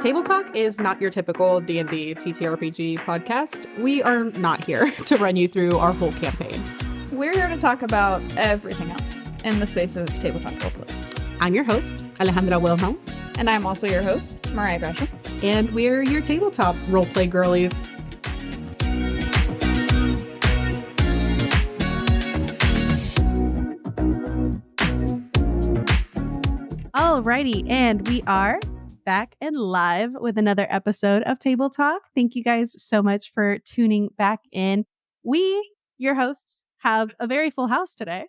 Table Talk is not your typical D&D TTRPG podcast. We are not here to run you through our whole campaign. We're here to talk about everything else in the space of tabletop roleplay. I'm your host, Alejandra Wilhelm. And I'm also your host, Mariah Gresham. And we're your tabletop roleplay girlies. Alrighty, and we are back and live with another episode of Table Talk. Thank you guys so much for tuning back in. We, your hosts, have a very full house today.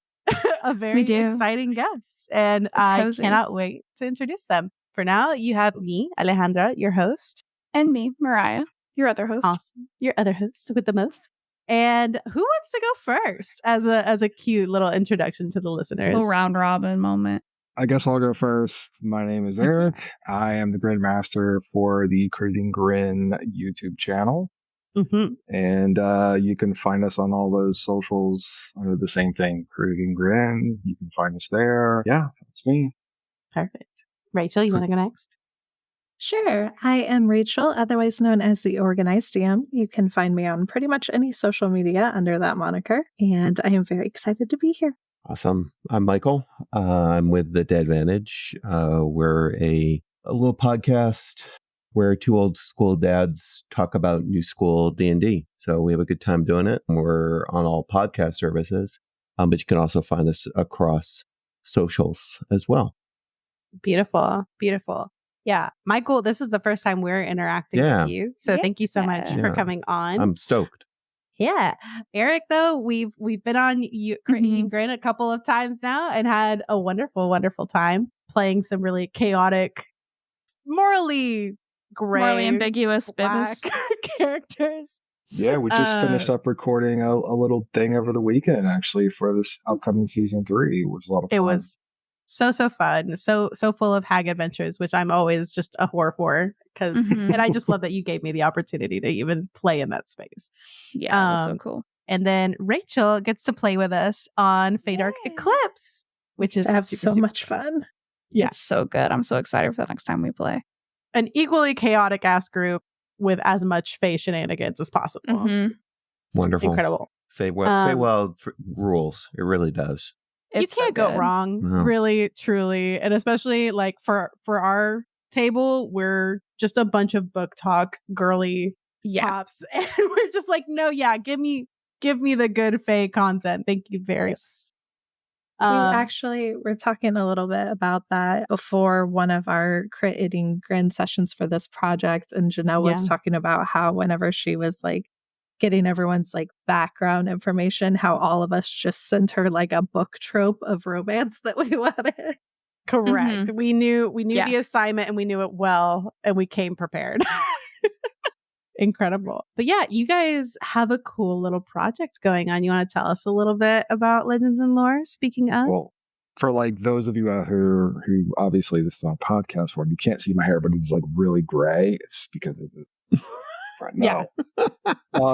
A very exciting guest, and I cannot wait to introduce them. For now, you have me, Alejandra, your host. And me, Mariah, your other host. Awesome. Your other host with the most. And who wants to go first as a cute little introduction to the listeners? A little round robin moment. I guess I'll go first. My name is Eric. I am the Grin Master for the Crit Eating Grin YouTube channel. Mm-hmm. And you can find us on all those socials under the same thing, Crit Eating Grin. You can find us there. Yeah, that's me. Perfect. Rachel, you want to go next? Sure. I am Rachel, otherwise known as the Organized DM. You can find me on pretty much any social media under that moniker, and I am very excited to be here. Awesome. I'm Michael. I'm with the Dadvantage. We're a little podcast where two old school dads talk about new school D&D. So we have a good time doing it. We're on all podcast services, but you can also find us across socials as well. Beautiful. Beautiful. Yeah. Michael, this is the first time we're interacting with you. So thank you so much for coming on. I'm stoked. Yeah. Eric, though, we've been on Crit Eating Grin a couple of times now and had a wonderful, wonderful time playing some really chaotic, morally gray, morally ambiguous black characters. Yeah, we just finished up recording a little thing over the weekend, actually, for this upcoming season 3. It was a lot of fun. It was so fun, so full of hag adventures, which I'm always just a whore for, because and I just love that you gave me the opportunity to even play in that space. Yeah, it was so cool. And then Rachel gets to play with us on Feydark Eclipse, which is super much fun. Yeah, it's so good. I'm so excited for the next time we play. An equally chaotic ass group with as much Fey shenanigans as possible. Wonderful, incredible. Feywild rules. It really does. You can't go wrong, really, truly. And especially like for our table, we're just a bunch of book talk girly pops. And we're just like, no, give me the good Fae content. Thank you very much. We're talking a little bit about that before one of our Crit Eating Grin sessions for this project. And Janelle was talking about how whenever she was like getting everyone's like background information, how all of us just sent her like a book trope of romance that we wanted. Correct. We knew the assignment and we knew it well and we came prepared. Incredible. But yeah, you guys have a cool little project going on. You want to tell us a little bit about Legends and Lore, speaking of? Well, for like those of you out here who obviously this is on podcast form, you can't see my hair, but it's like really gray. It's because of the right now.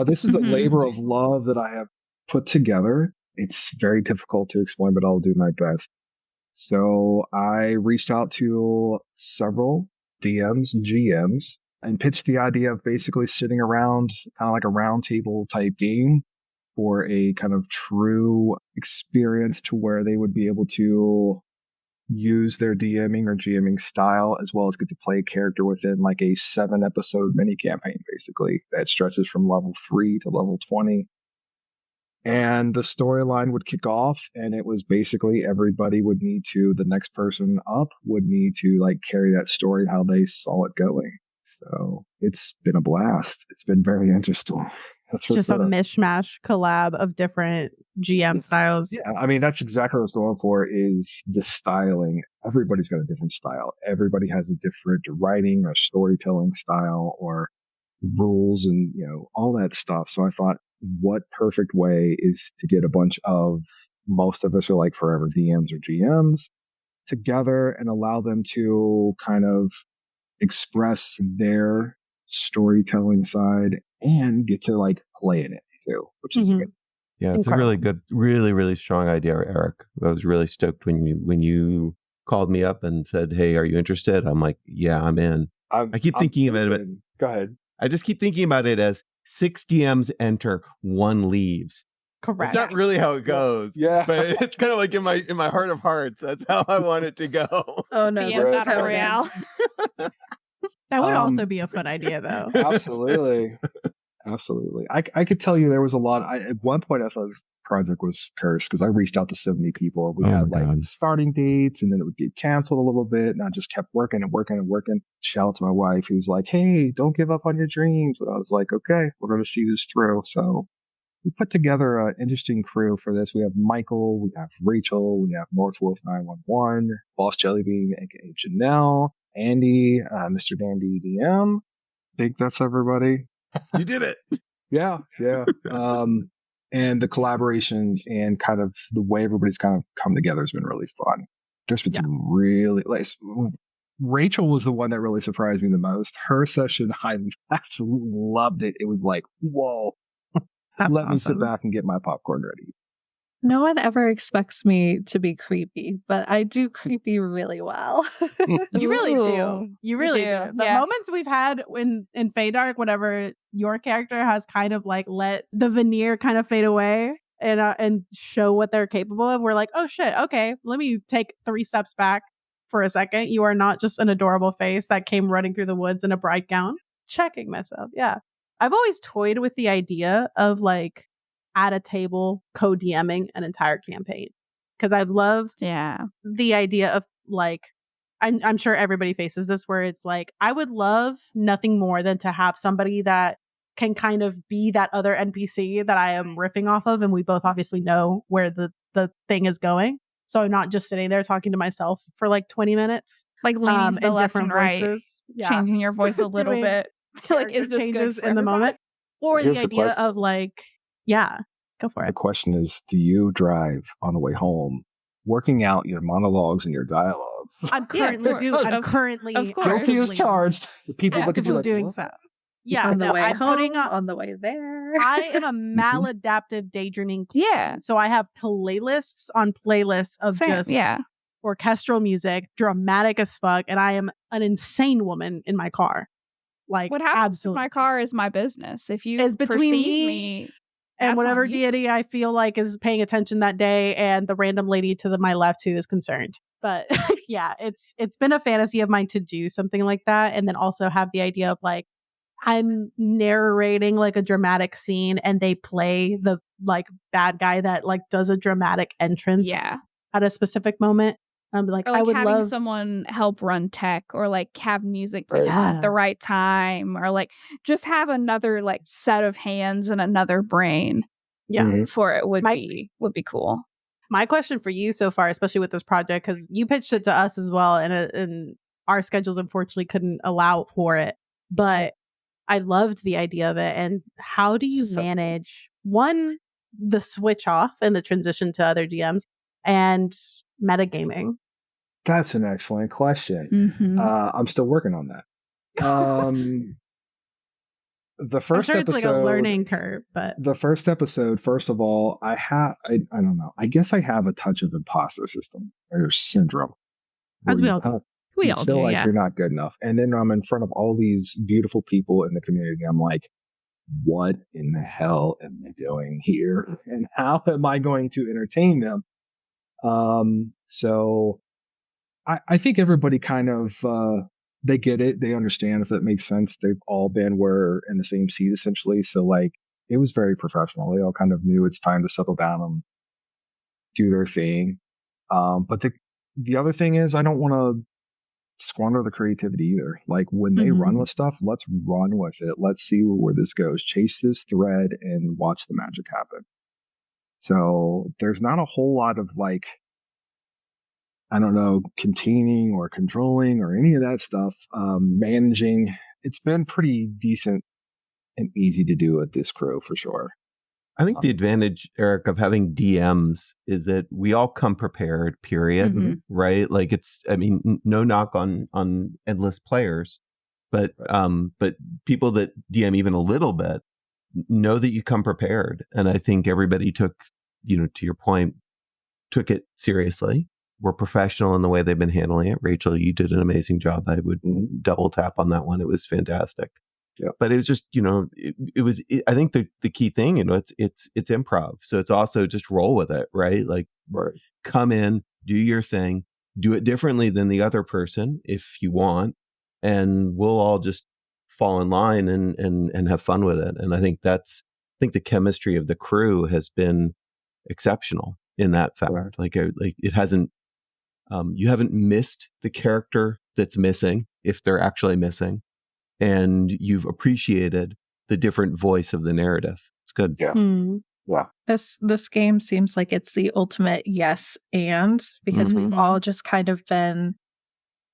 This is a labor of love that I have put together. It's very difficult to explain, but I'll do my best. So I reached out to several DMs and GMs and pitched the idea of basically sitting around kind of like a round table type game for a kind of true experience to where they would be able to use their DMing or GMing style, as well as get to play a character within like a 7-episode mini campaign, basically, that stretches from level 3 to level 20. And the storyline would kick off, and it was basically everybody would need to, the next person up would need to like carry that story how they saw it going. So it's been a blast. It's been very interesting. That's just a mishmash collab of different GM styles. Yeah, I mean, that's exactly what I was going for, is the styling. Everybody's got a different style. Everybody has a different writing or storytelling style or rules and, all that stuff. So I thought, what perfect way is to get a bunch of, most of us are like forever DMs or GMs together and allow them to kind of express their storytelling side and get to like play in it too, which is good. Yeah, it's a really good, really, really strong idea, Eric. I was really stoked when you called me up and said, "Hey, are you interested?" I'm like, "Yeah, I'm in." I keep thinking of it. Go ahead. I just keep thinking about it as 6 DMs enter, 1 leaves. Correct. It's not really how it goes. Yeah. But it's kind of like in my heart of hearts. That's how I want it to go. Oh no, DMs this is Battle how it Royale. ends. That would also be a fun idea, though. Absolutely. Absolutely. I could tell you there was a lot. At one point, I thought this project was cursed because I reached out to so many people. We had starting dates, and then it would get canceled a little bit, and I just kept working and working and working. Shout out to my wife, who's like, "Hey, don't give up on your dreams." And I was like, "Okay, we're going to see this through." So we put together an interesting crew for this. We have Michael, we have Rachel, we have Northwolf 911, Boss Jellybean, aka Janelle, Andy, Mr. Dandy DM. I think that's everybody. You did it. Yeah. And the collaboration and kind of the way everybody's kind of come together has been really fun. There's been some really, like, Rachel was the one that really surprised me the most. Her session, I absolutely loved it. It was like, whoa, let me sit back and get my popcorn ready. No one ever expects me to be creepy, but I do creepy really well. You really do. Ooh, You really do. The moments we've had in Feydark, whenever your character has kind of like let the veneer kind of fade away and show what they're capable of, we're like, oh shit, okay, let me take 3 steps back for a second. You are not just an adorable face that came running through the woods in a bride gown. Checking myself. Yeah. I've always toyed with the idea of like at a table co-DMing an entire campaign because I've loved the idea of like I'm sure everybody faces this where it's like I would love nothing more than to have somebody that can kind of be that other NPC that I am riffing off of, and we both obviously know where the thing is going, so I'm not just sitting there talking to myself for like 20 minutes, like leaning to the left and right, voices. Changing your voice a little bit. Like, is this changes good for in the moment? Or Here's the idea of like, go for it. The question is, do you drive on the way home, working out your monologues and your dialogues? I'm currently guilty as charged. People look at you like, doing so. Yeah, on the way I'm home, on the way there. I am a maladaptive daydreaming queen. Yeah. So I have playlists on playlists of just orchestral music, dramatic as fuck, and I am an insane woman in my car. Like, what happens absolutely. in my car is my business. If you is between perceive me and whatever deity I feel like is paying attention that day, and the random lady to my left who is concerned. But yeah, it's been a fantasy of mine to do something like that, and then also have the idea of like I'm narrating like a dramatic scene, and they play the like bad guy that like does a dramatic entrance at a specific moment. I'm like, or like I would having love someone help run tech, or like have music play at the right time, or like just have another like set of hands and another brain. For it would be cool. My question for you so far, especially with this project, because you pitched it to us as well, and our schedules unfortunately couldn't allow for it. But I loved the idea of it. And how do you manage the switch off and the transition to other DMs and metagaming? That's an excellent question. I'm still working on that. The first I'm sure episode, it's like a learning curve, but the first episode, first of all, I don't know. I guess I have a touch of imposter syndrome. As we all do. We all feel do, like you're not good enough. And then I'm in front of all these beautiful people in the community. I'm like, what in the hell am I doing here? And how am I going to entertain them? So I think everybody kind of, they get it. They understand, if that makes sense. They've all been in the same seat essentially. So like, it was very professional. They all kind of knew it's time to settle down and do their thing. But the other thing is, I don't want to squander the creativity either. Like when they run with stuff, let's run with it. Let's see where this goes. Chase this thread and watch the magic happen. So there's not a whole lot of like, I don't know, containing or controlling or any of that stuff. Managing, it's been pretty decent and easy to do with this crew for sure. I think the advantage, Eric, of having DMs is that we all come prepared, period, right? Like no knock on endless players, but people that DM even a little bit know that you come prepared. And I think everybody took, to your point, took it seriously. were professional in the way they've been handling it. Rachel, you did an amazing job. I would double tap on that one. It was fantastic. Yeah. But it was just, I think the key thing, it's improv. So it's also just roll with it, right? Like, come in, do your thing, do it differently than the other person if you want, and we'll all just fall in line and have fun with it. And I think the chemistry of the crew has been exceptional in that fact. Right. Like it hasn't, you haven't missed the character that's missing if they're actually missing. And you've appreciated the different voice of the narrative. It's good. Yeah. Wow. This game seems like it's the ultimate yes and, because we've all just kind of been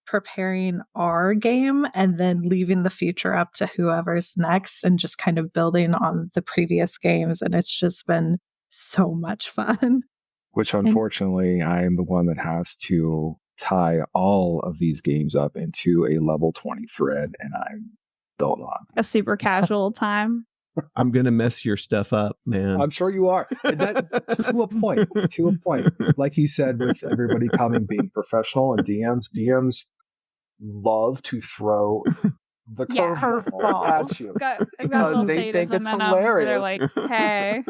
preparing our game and then leaving the future up to whoever's next and just kind of building on the previous games. And it's just been so much fun. Which unfortunately, I am the one that has to tie all of these games up into a level 20 thread, and I'm still not. A super casual time. I'm going to mess your stuff up, man. I'm sure you are. To a point. To a point. Like you said, with everybody being professional and DMs love to throw the curveballs at you. I've got a little sadism in them where they're like, hey.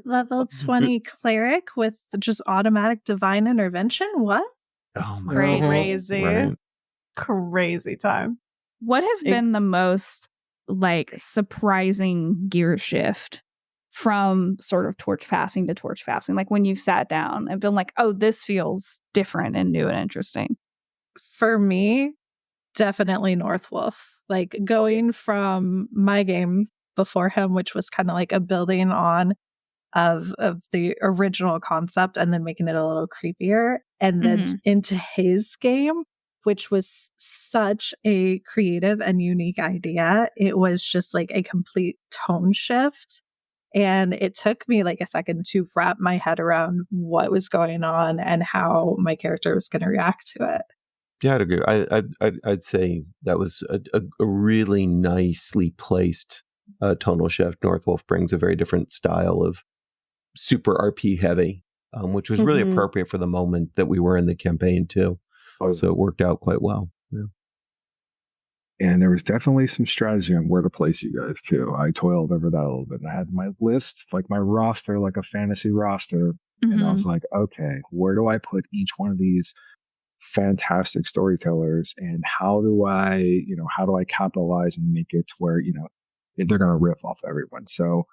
Level 20 cleric with just automatic divine intervention? What? Oh my God. Crazy. Right. Crazy time. What has been the most surprising gear shift from sort of torch passing to torch passing? Like when you've sat down and been like, oh, this feels different and new and interesting. For me, definitely Northwolf. Like going from my game before him, which was kind of like a building on of the original concept and then making it a little creepier, and then into his game, which was such a creative and unique idea. It was just like a complete tone shift. And it took me like a second to wrap my head around what was going on and how my character was going to react to it. Yeah, I'd agree. I'd say that was a really nicely placed tonal shift. Northwolf brings a very different style of super RP heavy, which was really appropriate for the moment that we were in the campaign too. So it worked out quite well. Yeah. And there was definitely some strategy on where to place you guys too. I toiled over that a little bit. I had my list, like my roster, like a fantasy roster. And I was like, okay, where do I put each one of these fantastic storytellers, and how do I capitalize and make it to where, they're going to riff off everyone. So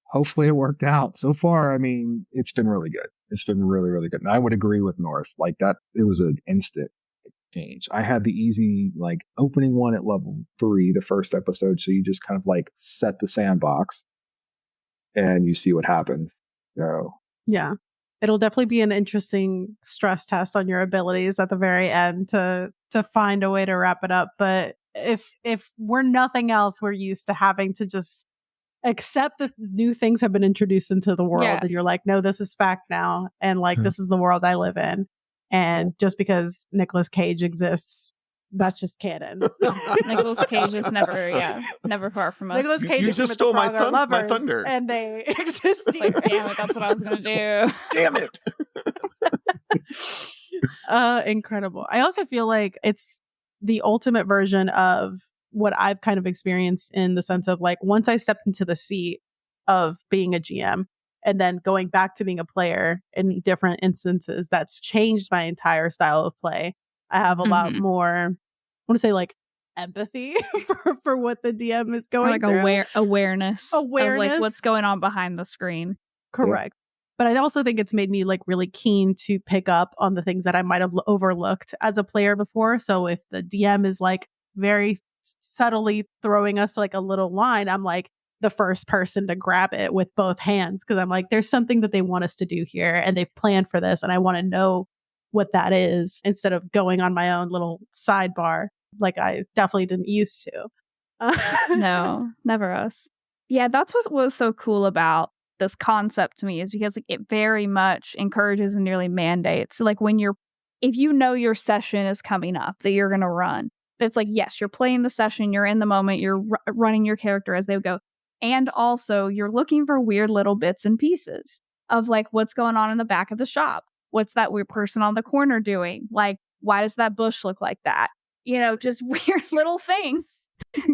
hopefully it worked out. So far, I mean, it's been really good. It's been really, really good. And I would agree with North. Like that, it was an instant change. I had the easy, opening one at level 3, the first episode. So you just kind of set the sandbox and you see what happens. So yeah, it'll definitely be an interesting stress test on your abilities at the very end to find a way to wrap it up. But if we're nothing else, we're used to having to just accept that new things have been introduced into the world, and you're like, no, this is fact now, and this is the world I live in, and just because Nicolas Cage exists, that's just canon. Nicolas Cage is never far from us. Nicolas Cage you just stole my thunder, and they exist here. Damn it, that's what I was gonna do. Damn it. Incredible. I also feel like it's the ultimate version of what I've kind of experienced, in the sense of once I stepped into the seat of being a GM and then going back to being a player in different instances, that's changed my entire style of play. I have a lot more, I want to say empathy for what the DM is going through. Awareness of what's going on behind the screen. Correct. Yeah. But I also think it's made me really keen to pick up on the things that I might have overlooked as a player before. So if the DM is very subtly throwing us a little line, I'm the first person to grab it with both hands, because I'm there's something that they want us to do here and they've planned for this, and I want to know what that is, instead of going on my own little sidebar like I definitely didn't used to. No, never us. Yeah, that's what was so cool about this concept to me, is because it very much encourages and nearly mandates if you know your session is coming up that you're going to run, it's yes, you're playing the session, you're in the moment, you're running your character as they go. And also you're looking for weird little bits and pieces of what's going on in the back of the shop. what's that weird person on the corner doing? Like, why does that bush look like that? Just weird little things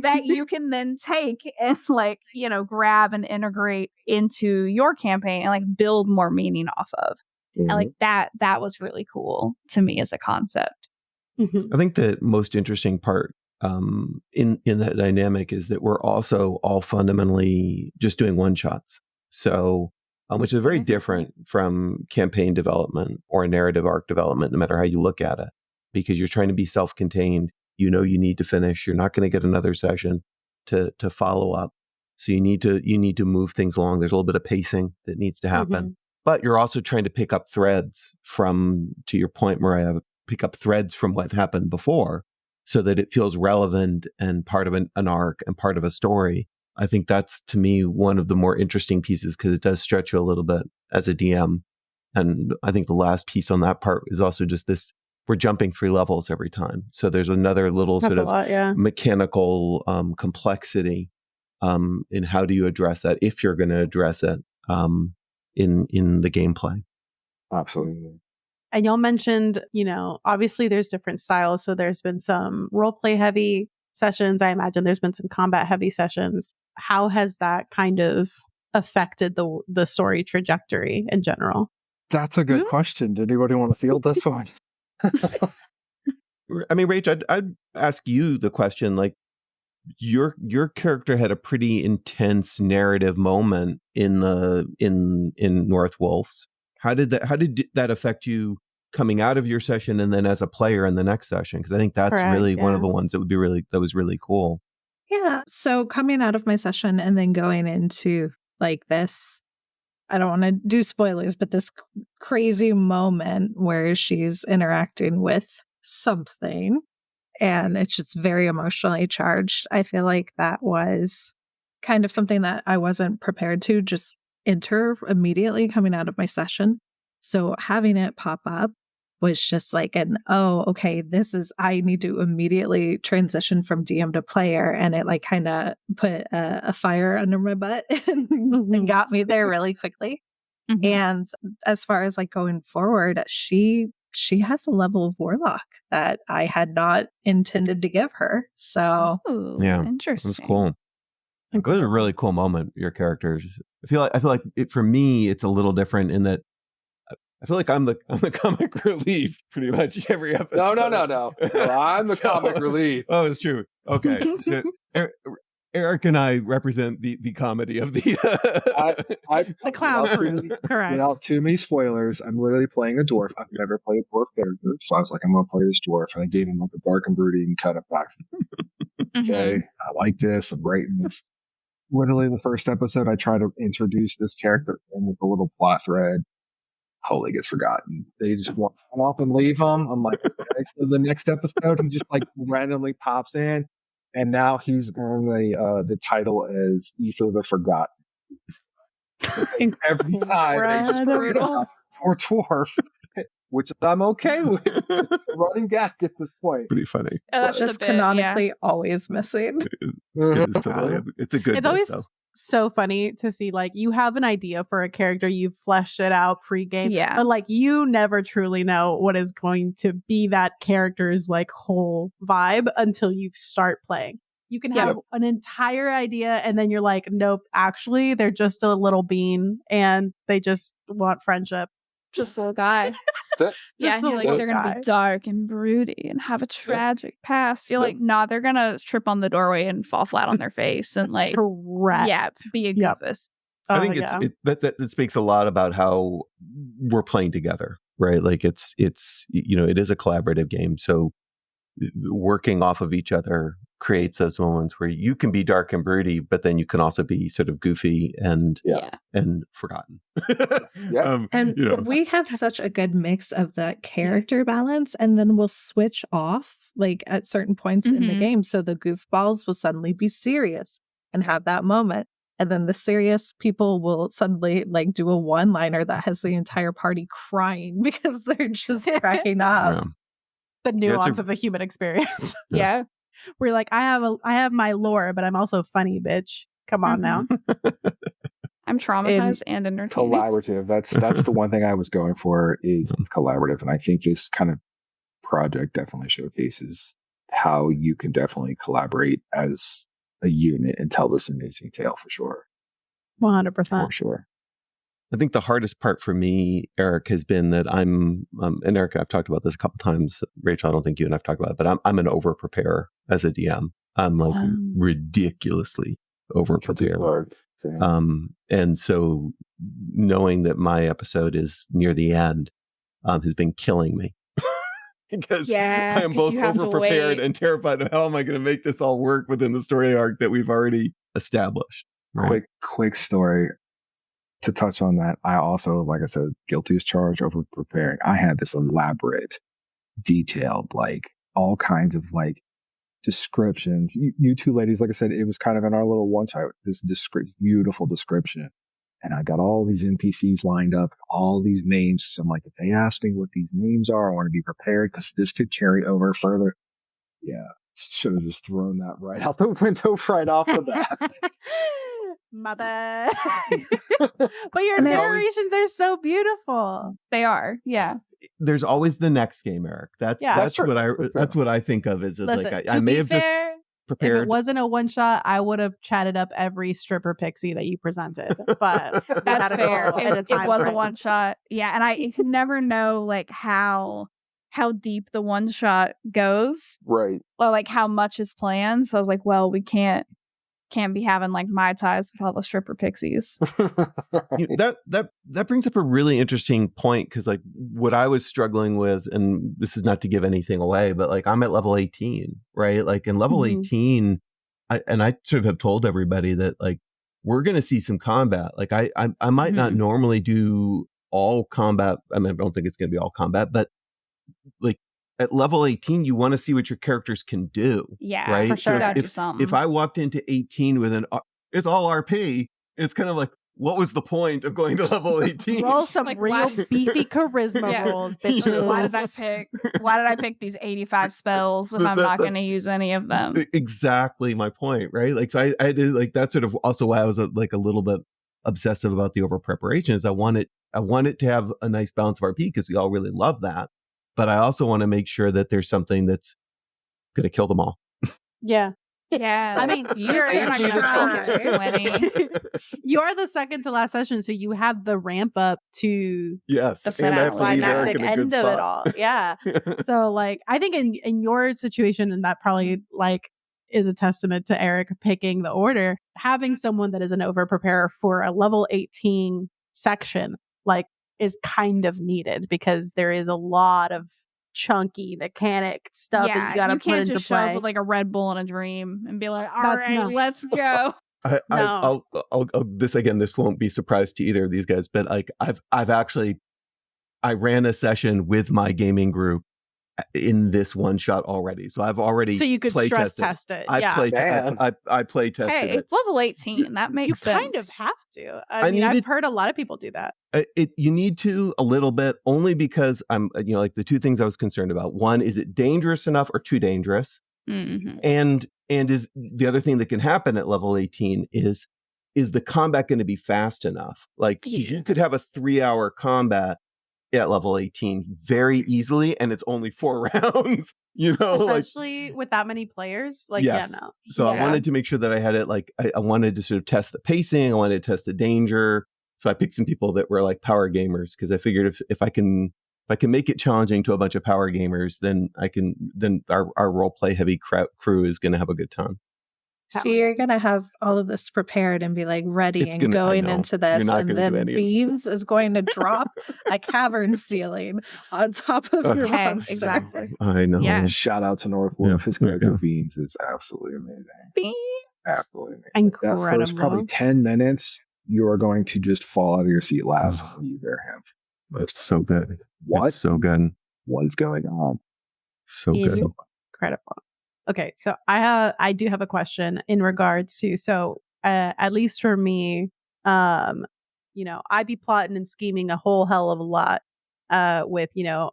that you can then take and like, grab and integrate into your campaign and like build more meaning off of. Mm-hmm. And like that was really cool to me as a concept. Mm-hmm. I think the most interesting part in that dynamic is that we're also all fundamentally just doing one shots. So, which is very different from campaign development or narrative arc development, no matter how you look at it, because you're trying to be self-contained. You need to finish. You're not going to get another session to follow up. So you need to move things along. There's a little bit of pacing that needs to happen. Mm-hmm. But you're also trying to pick up threads from, to your point, Mariah, pick up threads from what happened before so that it feels relevant and part of an arc and part of a story. I think that's, to me, one of the more interesting pieces because it does stretch you a little bit as a DM. And I think the last piece on that part is also just this, we're jumping 3 levels every time. So there's another little mechanical complexity in how do you address that if you're going to address it in the gameplay. Absolutely. And y'all mentioned, obviously there's different styles. So there's been some role play heavy sessions. I imagine there's been some combat heavy sessions. How has that kind of affected the story trajectory in general? That's a good question. Did anybody want to field this one? I mean, Rach, I'd ask you the question, like, your character had a pretty intense narrative moment in North Wolves. How did that affect you coming out of your session and then as a player in the next session? Because I think that's one of the ones that was really cool. Yeah. So coming out of my session and then going into like this, I don't want to do spoilers, but this crazy moment where she's interacting with something and it's just very emotionally charged. I feel like that was kind of something that I wasn't prepared to just enter immediately coming out of my session. So having it pop up was just like I need to immediately transition from DM to player. And it like kind of put a fire under my butt and got me there really quickly. Mm-hmm. And as far as like going forward, she has a level of warlock that I had not intended to give her. So interesting. That's cool. It was a really cool moment. Your characters. I feel like for me, it's a little different in that I feel like I'm the comic relief pretty much every episode. No. I'm the comic relief. Oh, it's true. Okay. Eric and I represent the comedy of the the clown crew. Correct. Without too many spoilers, I'm literally playing a dwarf. I've never played a dwarf character, so I was like, I'm gonna play this dwarf, and I gave him like a dark and broody and cut it back. Okay, I like this. I'm writing this. Literally, the first episode, I try to introduce this character and with a little plot thread. Totally gets forgotten. They just walk off and leave him. I'm like, okay, so the next episode, he just like randomly pops in, and now he's on the title as Ether the Forgotten. Every time they just bring up poor dwarf, which I'm okay with. It's a running gag at this point. Pretty funny. That's just canonically always missing. It's a good. It's always so funny to see like you have an idea for a character, you've fleshed it out pre-game, but like you never truly know what is going to be that character's like whole vibe until you start playing. You can have an entire idea and then you're like, nope, actually they're just a little bean and they just want friendship. Just a little guy. And you're like, they're going to be dark and broody and have a tragic past. You're like, nah, they're going to trip on the doorway and fall flat on their face and like, be a goofus. I think that speaks a lot about how we're playing together, right? Like it is a collaborative game. So working off of each other creates those moments where you can be dark and broody, but then you can also be sort of goofy and forgotten. We have such a good mix of the character balance, and then we'll switch off like at certain points in the game. So the goofballs will suddenly be serious and have that moment. And then the serious people will suddenly like do a one-liner that has the entire party crying because they're just cracking up. The nuance of the human experience. We're like, I have my lore, but I'm also funny, bitch. Come on now. I I'm traumatized and entertaining. Collaborative. That's the one thing I was going for is collaborative. And I think this kind of project definitely showcases how you can definitely collaborate as a unit and tell this amazing tale for sure. 100%. For sure. I think the hardest part for me, Eric, has been that I'm, and Eric, I've talked about this a couple times. Rachel, I don't think you and I've talked about it, but I'm an over preparer as a DM. I'm like ridiculously over prepared. And so knowing that my episode is near the end has been killing me. Because I am both over prepared and terrified of how am I going to make this all work within the story arc that we've already established. Right? Quick story to touch on that. I also, like I said, guilty as charged, over preparing. I had this elaborate, detailed, like all kinds of like descriptions. You two ladies, like I said, it was kind of in our little one shot, this beautiful description. And I got all these NPCs lined up, all these names. So I'm like, if they ask me what these names are, I want to be prepared because this could carry over further. Yeah, should have just thrown that right out the window right off the bat. Mother. But your narrations are so beautiful. They are, yeah. There's always the next game, Eric. That's what I think of as Listen, like I may have just prepared. If it wasn't a one shot, I would have chatted up every stripper pixie that you presented. But that's fair. It was a one shot. Yeah, and I can never know like how deep the one shot goes. Right. Or like how much is planned. So I was like, well, we can't be having like Mai Tais with all the stripper pixies. That brings up a really interesting point, because like what I was struggling with, and this is not to give anything away, but like I'm at level 18, right? Like in level 18, I sort of have told everybody that like we're going to see some combat. Like I might not normally do all combat. I mean, I don't think it's going to be all combat, but like at level 18, you want to see what your characters can do. Yeah, right? for sure. So if I walked into 18 with it's all RP, it's kind of like, what was the point of going to level 18? Roll some like, real beefy charisma rolls, bitches. Why did I pick these 85 spells if I'm not going to use any of them? Exactly my point, right? Like, so I did like that's sort of also why I was like a little bit obsessive about the over preparation. Is I want it to have a nice balance of RP because we all really love that. But I also want to make sure that there's something that's going to kill them all. Yeah. Yeah. I mean, you're the second to last session, so you have the ramp up to the climactic end of it all. Yeah. So like I think in your situation, and that probably like is a testament to Eric picking the order, having someone that is an over preparer for a level 18 section, like is kind of needed because there is a lot of chunky mechanic stuff that you gotta put into play. You can't just show up with like a Red Bull and a dream and be like, all right, let's go. This won't be a surprise to either of these guys, but like I ran a session with my gaming group in this one shot already, so I've already you could stress test it. I play tested. Hey, it's level 18. That makes sense. You kind of have to. I mean, I've heard a lot of people do that. You need to a little bit, only because I'm like the two things I was concerned about. One, is it dangerous enough or too dangerous? Mm-hmm. And is the other thing that can happen at level 18 is the combat going to be fast enough? Like you could have a 3-hour combat at level 18 very easily, and it's only 4 rounds, especially with that many players. Like, yes. So I wanted to make sure that I had it like, I wanted to sort of test the pacing. I wanted to test the danger. So I picked some people that were like power gamers, because I figured if I can make it challenging to a bunch of power gamers, then our role play heavy crew is going to have a good time. So you're going to have all of this prepared and be like ready going into this. And then Beans is going to drop a cavern ceiling on top of your monster. Exactly. I know. Yeah. Shout out to Northwolf. His character Beans is absolutely amazing. Beans. Absolutely amazing. Incredible. That first probably 10 minutes, you are going to just fall out of your seat laughing when you hear him. That's so good. What? It's so good. What is going on? So good. Incredible. Okay, so I do have a question in regards to, at least for me, I be plotting and scheming a whole hell of a lot with,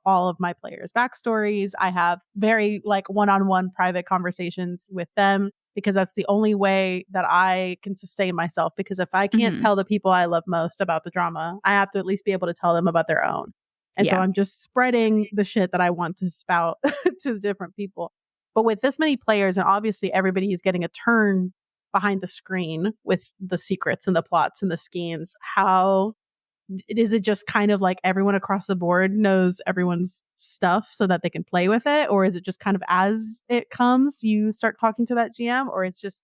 all of my players' backstories. I have very like one-on-one private conversations with them because that's the only way that I can sustain myself. Because if I can't tell the people I love most about the drama, I have to at least be able to tell them about their own. And so I'm just spreading the shit that I want to spout to different people. But with this many players, and obviously everybody is getting a turn behind the screen with the secrets and the plots and the schemes, how is it just kind of like everyone across the board knows everyone's stuff so that they can play with it? Or is it just kind of as it comes, you start talking to that GM, or it's just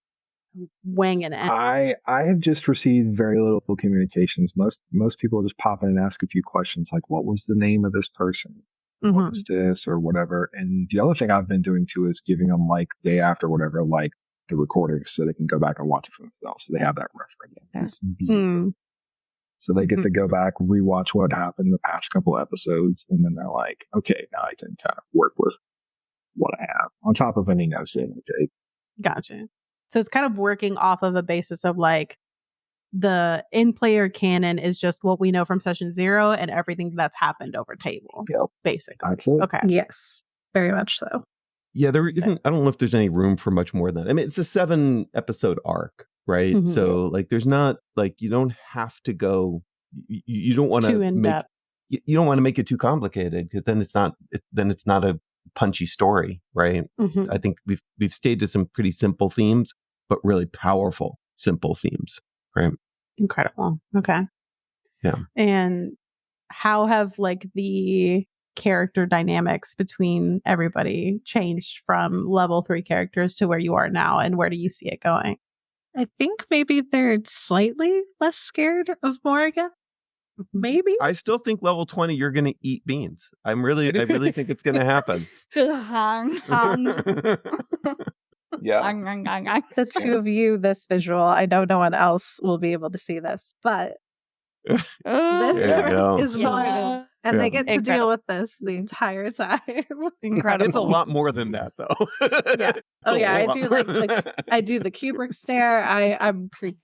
winging it? I have just received very little communications. Most people just pop in and ask a few questions like, what was the name of this person? What was this or whatever? And the other thing I've been doing too is giving them like day after whatever, like the recordings so they can go back and watch it for themselves. So they have that reference. So they get to go back, rewatch what happened the past couple episodes, and then they're like, okay, now I can kind of work with what I have on top of any notes they take. Gotcha. So it's kind of working off of a basis of like the in-player canon is just what we know from session 0 and everything that's happened over table. Yep. Basically. That's it. Okay. Yes. Very much so. Yeah, there isn't, I don't know if there's any room for much more than that. I mean, it's a 7-episode arc, right? So like there's not like, you don't have to go, you don't want to make, you don't want to make it too complicated because then it's not a punchy story, right? I think we've stayed to some pretty simple themes, but really powerful, simple themes, right? Incredible. Okay. Yeah. And how have like the character dynamics between everybody changed from level 3 characters to where you are now, and where do you see it going? I think maybe they're slightly less scared of Morrigan. Maybe. I still think level 20 you're going to eat beans. I really think it's going to happen. Yeah. The two of you, this visual, I know no one else will be able to see this, but this is Morrigan. And they get to deal with this the entire time. Incredible. It's a lot more than that, though. Yeah. Oh yeah, I do I do the Kubrick stare. I'm creepy.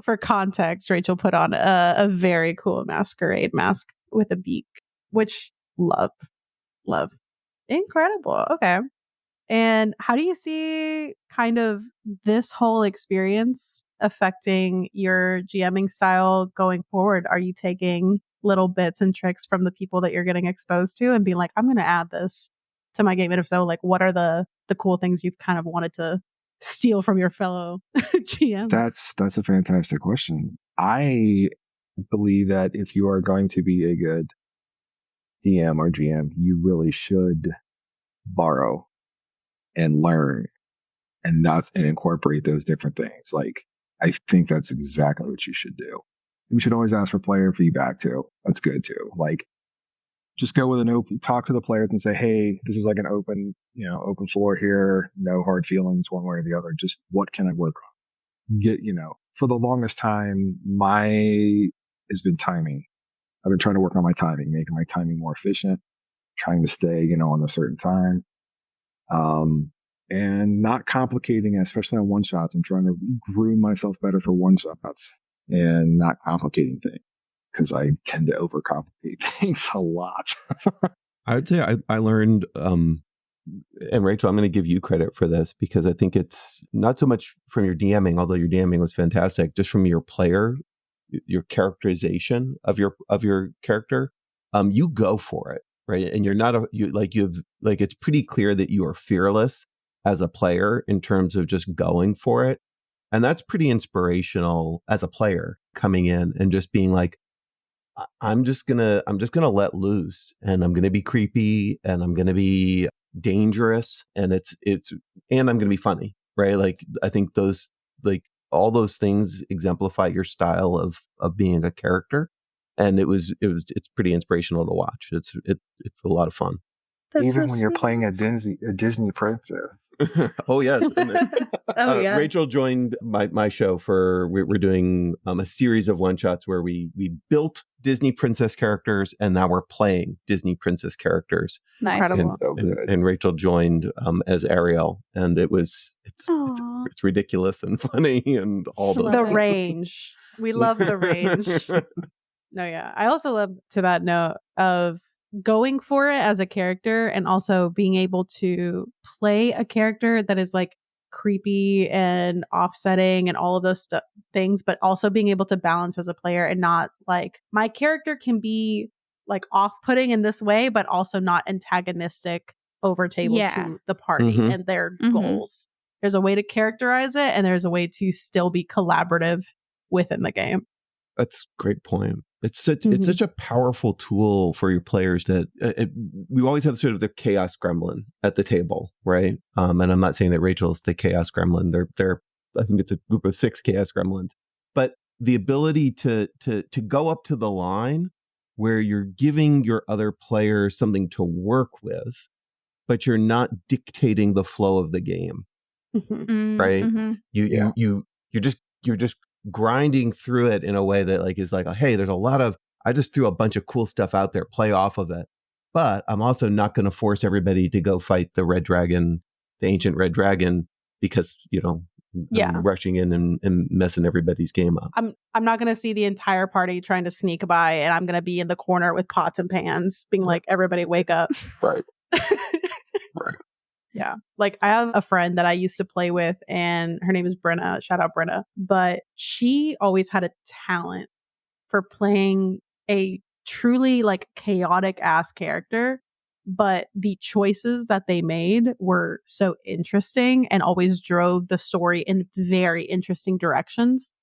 For context, Rachel put on a very cool masquerade mask with a beak, which love. Incredible. Okay. And how do you see kind of this whole experience affecting your GMing style going forward? Are you taking little bits and tricks from the people that you're getting exposed to and being like, I'm going to add this to my game? And if so, like, what are the cool things you've kind of wanted to steal from your fellow GMs? That's a fantastic question. I believe that if you are going to be a good DM or GM, you really should borrow and learn and incorporate those different things. Like, I think that's exactly what you should do. You should always ask for player feedback too. That's good too. Like, just go with talk to the players and say, hey, this is like an open floor here. No hard feelings one way or the other. Just what can I work on? For the longest time, has been timing. I've been trying to work on my timing, making my timing more efficient, trying to stay, on a certain time. And not complicating, especially on one shots. I'm trying to groom myself better for one shots and not complicating things, because I tend to overcomplicate things a lot. I would say I learned, and Rachel, I'm going to give you credit for this because I think it's not so much from your DMing, although your DMing was fantastic, just from your player, your characterization of your character. You go for it, right? And you're not it's pretty clear that you are fearless as a player in terms of just going for it. And that's pretty inspirational as a player coming in and just being like, I'm just gonna let loose, and I'm gonna be creepy, and I'm gonna be dangerous, and and I'm gonna be funny, right? Like, I think all those things exemplify your style of being a character, and it's pretty inspirational to watch. It's a lot of fun. That's even when you're playing a Disney princess. Oh yes. Rachel joined my show we're doing a series of one shots where we built Disney princess characters, and now we're playing Disney princess characters. Nice. And Rachel joined as Ariel, and it's ridiculous and funny and all those the things. Range. We love the range. No, yeah. I also love, to that note, of going for it as a character and also being able to play a character that is like creepy and offsetting and all of those things, but also being able to balance as a player and not like my character can be like off-putting in this way, but also not antagonistic over table to the party and their goals. There's a way to characterize it and there's a way to still be collaborative within the game. That's a great point. It's such a powerful tool for your players that we always have sort of the chaos gremlin at the table, right? And I'm not saying that Rachel's the chaos gremlin. They're I think it's a group of 6 chaos gremlins. But the ability to go up to the line where you're giving your other players something to work with, but you're not dictating the flow of the game, right? You're just grinding through it in a way that like is like, hey, there's a lot of, I just threw a bunch of cool stuff out there, play off of it. But I'm also not going to force everybody to go fight the red dragon, the ancient red dragon, because, you know, I'm rushing in and messing everybody's game up. I'm not going to see the entire party trying to sneak by and I'm going to be in the corner with pots and pans being like, everybody wake up. Right. Right. Yeah. Like I have a friend that I used to play with and her name is Brenna. Shout out Brenna. But she always had a talent for playing a truly like chaotic ass character. But the choices that they made were so interesting and always drove the story in very interesting directions.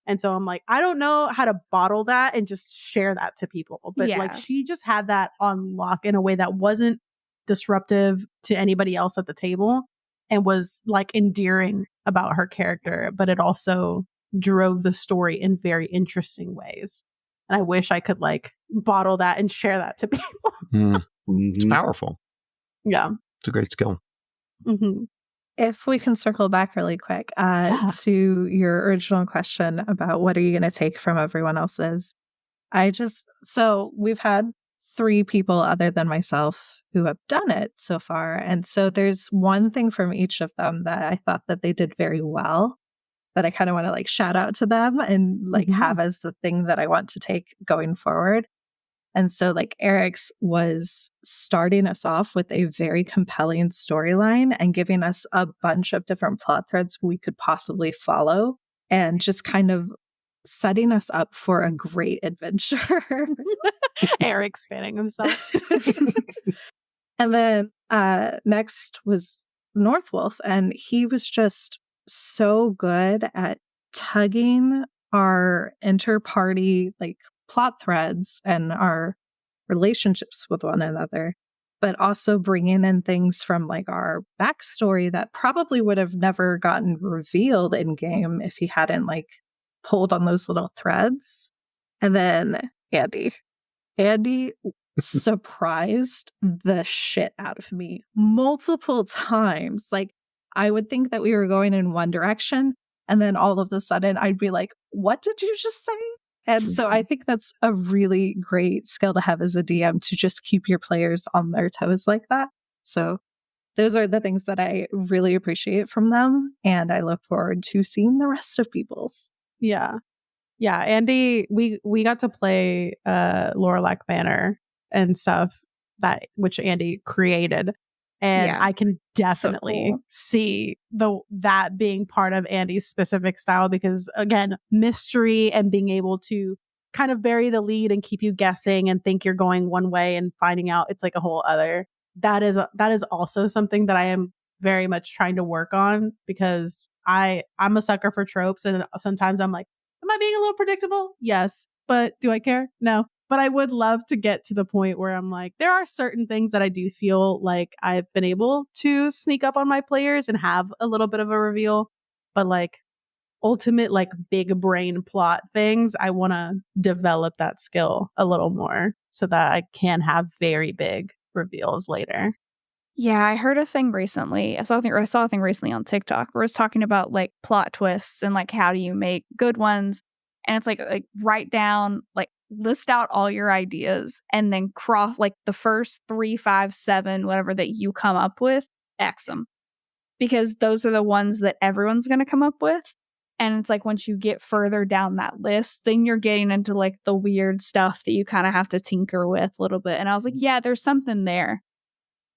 And so I'm like, I don't know how to bottle that and just share that to people. But like she just had that on lock in a way that wasn't disruptive to anybody else at the table and was like endearing about her character, but it also drove the story in very interesting ways. And I wish I could like bottle that and share that to people. It's powerful. Yeah. It's a great skill. If we can circle back really quick to your original question about what are you going to take from everyone else's, so we've had 3 people other than myself who have done it so far. And so there's one thing from each of them that I thought that they did very well that I kind of want to like shout out to them and like have as the thing that I want to take going forward. And so like Eric's was starting us off with a very compelling storyline and giving us a bunch of different plot threads we could possibly follow and just kind of setting us up for a great adventure. Eric's fanning himself. And then next was Northwolf, and he was just so good at tugging our inter-party like plot threads and our relationships with one another, but also bringing in things from like our backstory that probably would have never gotten revealed in game if he hadn't like pulled on those little threads. And then Andy surprised the shit out of me multiple times. Like I would think that we were going in one direction and then all of a sudden I'd be like, what did you just say? And so I think that's a really great skill to have as a DM, to just keep your players on their toes like that. So those are the things that I really appreciate from them. And I look forward to seeing the rest of people's. Yeah. Yeah. Andy, we got to play Lorelak Banner and stuff which Andy created. And I can definitely see that being part of Andy's specific style because, again, mystery and being able to kind of bury the lead and keep you guessing and think you're going one way and finding out it's like a whole other. That is also something that I am very much trying to work on because I'm a sucker for tropes. And sometimes I'm like, am I being a little predictable? Yes. But do I care? No. But I would love to get to the point where I'm like, there are certain things that I do feel like I've been able to sneak up on my players and have a little bit of a reveal. But like ultimate, like big brain plot things, I want to develop that skill a little more so that I can have very big reveals later. Yeah, I heard a thing recently. I saw a thing recently on TikTok where it's talking about like plot twists and like how do you make good ones. And it's like write down, like list out all your ideas and then cross like the first 3, 5, 7, whatever that you come up with, X them. Because those are the ones that everyone's going to come up with. And it's like once you get further down that list, then you're getting into like the weird stuff that you kind of have to tinker with a little bit. And I was like, yeah, there's something there,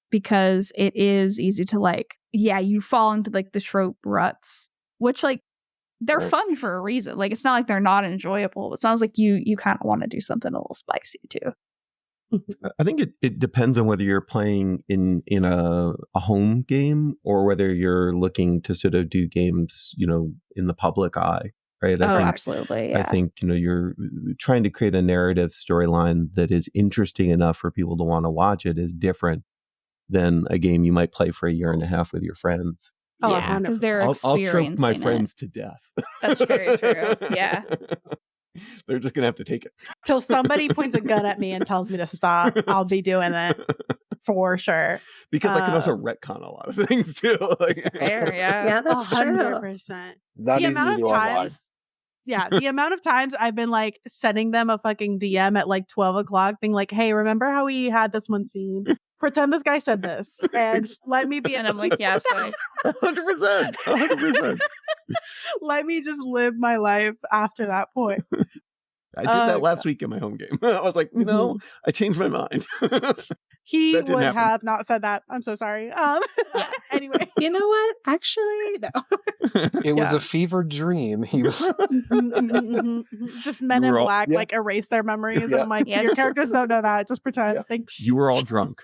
because it is easy to like, yeah, you fall into like the trope ruts, which like they're fun for a reason. Like it's not like they're not enjoyable. It sounds like you kind of want to do something a little spicy too. I think it depends on whether you're playing in a home game or whether you're looking to sort of do games, in the public eye, right? I think, absolutely. Yeah. I think, you're trying to create a narrative storyline that is interesting enough for people to want to watch it is different than a game you might play for a year and a half with your friends. Oh, yeah, because they're experiencing I'll choke my friends to death. That's very true. Yeah. They're just going to have to take it. Till somebody points a gun at me and tells me to stop, I'll be doing it for sure. Because I can also retcon a lot of things too. Fair, yeah. Yeah, that's 100%. The amount of times... Yeah, the amount of times I've been like sending them a fucking DM at like 12 o'clock being like, hey, remember how we had this one scene? Pretend this guy said this and let me be. And I'm like, yeah, sorry. 100%. 100%. Let me just live my life after that point. I did that last week in my home game. I was like, I changed my mind. He would have not said that. I'm so sorry. Anyway. You know what? Actually, no. It was a fever dream. He was just Men in Black, like erase their memories. And I'm like, your characters don't know that. Just pretend. Thanks. You were all drunk.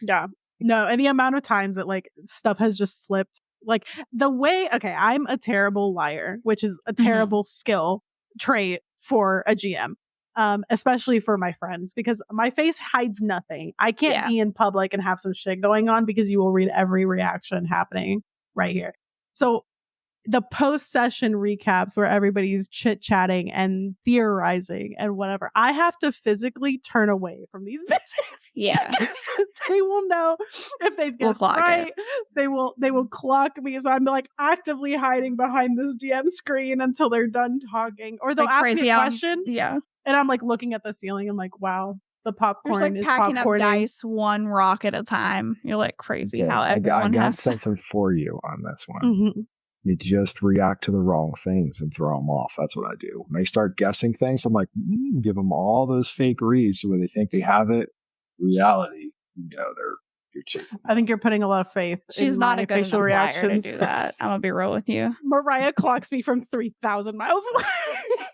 Yeah. No, and the amount of times that like stuff has just slipped. Like the way, I'm a terrible liar, which is a terrible skill trait for a GM. Especially for my friends, because my face hides nothing. I can't be in public and have some shit going on because you will read every reaction happening right here. So the post-session recaps where everybody's chit-chatting and theorizing and whatever, I have to physically turn away from these bitches. Yeah. They will know if they've guessed right. They will clock me. So I'm like actively hiding behind this DM screen until they're done talking. Or they'll ask me a question. Yeah. And I'm like looking at the ceiling. I'm like, wow, the popcorn like is packing popcorning. Up dice one rock at a time. You're like crazy how everyone I got has something for you on this one. You just react to the wrong things and throw them off. That's what I do. When they start guessing things, I'm like, give them all those fake reads so when they think they have it. Reality, you're cheating. I think you're putting a lot of faith. She's in not my a good facial reactions to do that. I'm gonna be real with you. Mariah clocks me from 3,000 miles away.